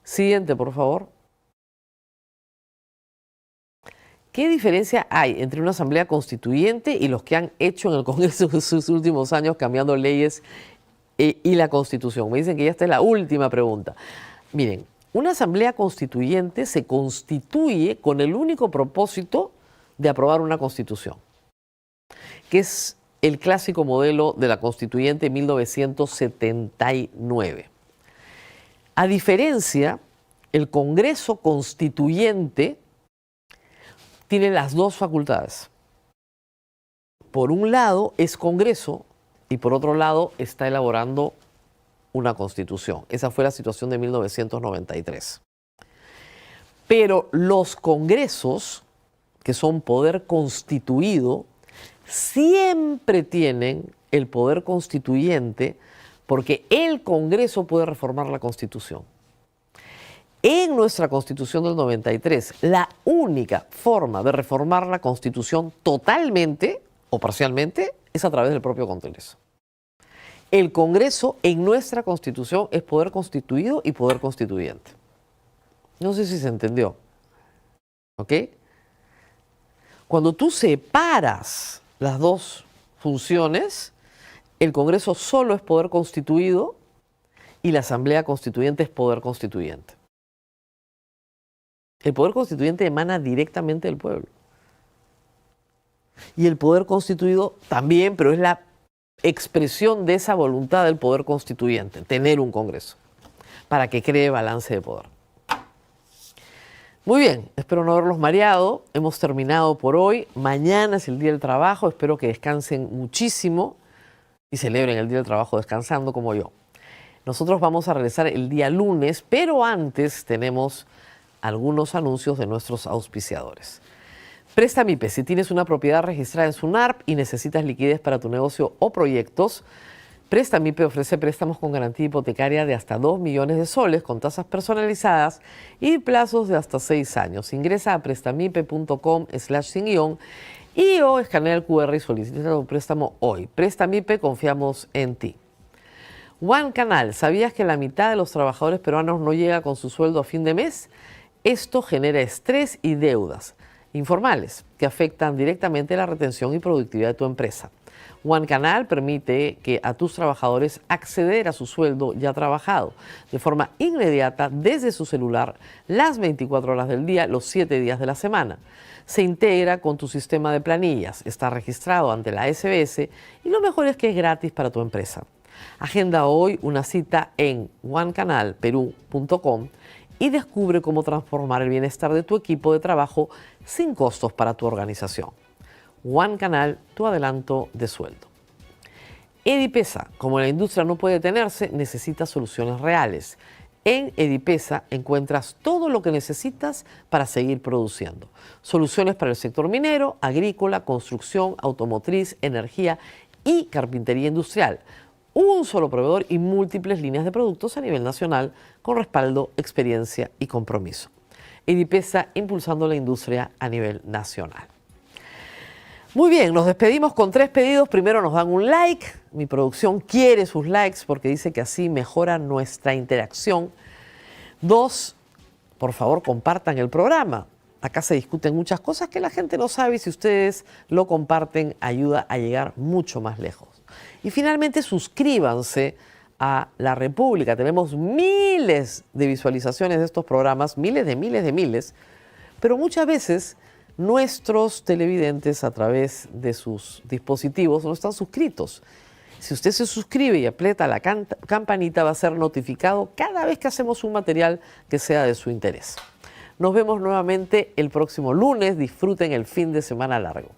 Siguiente, por favor. ¿Qué diferencia hay entre una asamblea constituyente y los que han hecho en el Congreso en sus últimos años cambiando leyes y la Constitución? Me dicen que ya esta es la última pregunta. Miren, una asamblea constituyente se constituye con el único propósito de aprobar una Constitución, que es el clásico modelo de la Constituyente 1979. A diferencia, el Congreso Constituyente tiene las dos facultades. Por un lado es Congreso y por otro lado está elaborando una Constitución. Esa fue la situación de 1993. Pero los congresos, que son poder constituido, siempre tienen el poder constituyente porque el Congreso puede reformar la Constitución. En nuestra Constitución del 93, la única forma de reformar la Constitución totalmente o parcialmente es a través del propio Congreso. El Congreso en nuestra Constitución es poder constituido y poder constituyente. No sé si se entendió. ¿Ok? Cuando tú separas las dos funciones, el Congreso solo es poder constituido y la Asamblea Constituyente es poder constituyente. El poder constituyente emana directamente del pueblo. Y el poder constituido también, pero es la expresión de esa voluntad del poder constituyente, tener un Congreso, para que cree balance de poder. Muy bien, espero no haberlos mareado. Hemos terminado por hoy. Mañana es el Día del Trabajo. Espero que descansen muchísimo y celebren el Día del Trabajo descansando como yo. Nosotros vamos a regresar el día lunes, pero antes tenemos algunos anuncios de nuestros auspiciadores. Prestamipe, si tienes una propiedad registrada en SUNARP y necesitas liquidez para tu negocio o proyectos, Prestamipe ofrece préstamos con garantía hipotecaria de hasta 2 millones de soles con tasas personalizadas y plazos de hasta 6 años. Ingresa a prestamipe.com/sin-guión y o escanea el QR y solicita tu préstamo hoy. Prestamipe, confiamos en ti. One Canal, ¿sabías que la mitad de los trabajadores peruanos no llega con su sueldo a fin de mes? Esto genera estrés y deudas. informales que afectan directamente la retención y productividad de tu empresa. One Canal permite que a tus trabajadores acceder a su sueldo ya trabajado de forma inmediata desde su celular las 24 horas del día, los 7 días de la semana. Se integra con tu sistema de planillas, está registrado ante la SBS y lo mejor es que es gratis para tu empresa. Agenda hoy una cita en onecanalperu.com y descubre cómo transformar el bienestar de tu equipo de trabajo sin costos para tu organización. One Canal, tu adelanto de sueldo. Edipesa, como la industria no puede detenerse, necesita soluciones reales. En Edipesa encuentras todo lo que necesitas para seguir produciendo. Soluciones para el sector minero, agrícola, construcción, automotriz, energía y carpintería industrial. Un solo proveedor y múltiples líneas de productos a nivel nacional con respaldo, experiencia y compromiso. Edipesa impulsando la industria a nivel nacional. Muy bien, nos despedimos con 3 pedidos. Primero nos dan un like. Mi producción quiere sus likes porque dice que así mejora nuestra interacción. 2, por favor compartan el programa. Acá se discuten muchas cosas que la gente no sabe y si ustedes lo comparten ayuda a llegar mucho más lejos. Y finalmente suscríbanse a La República. Tenemos miles de visualizaciones de estos programas, miles, pero muchas veces nuestros televidentes a través de sus dispositivos no están suscritos. Si usted se suscribe y aprieta la campanita va a ser notificado cada vez que hacemos un material que sea de su interés. Nos vemos nuevamente el próximo lunes. Disfruten el fin de semana largo.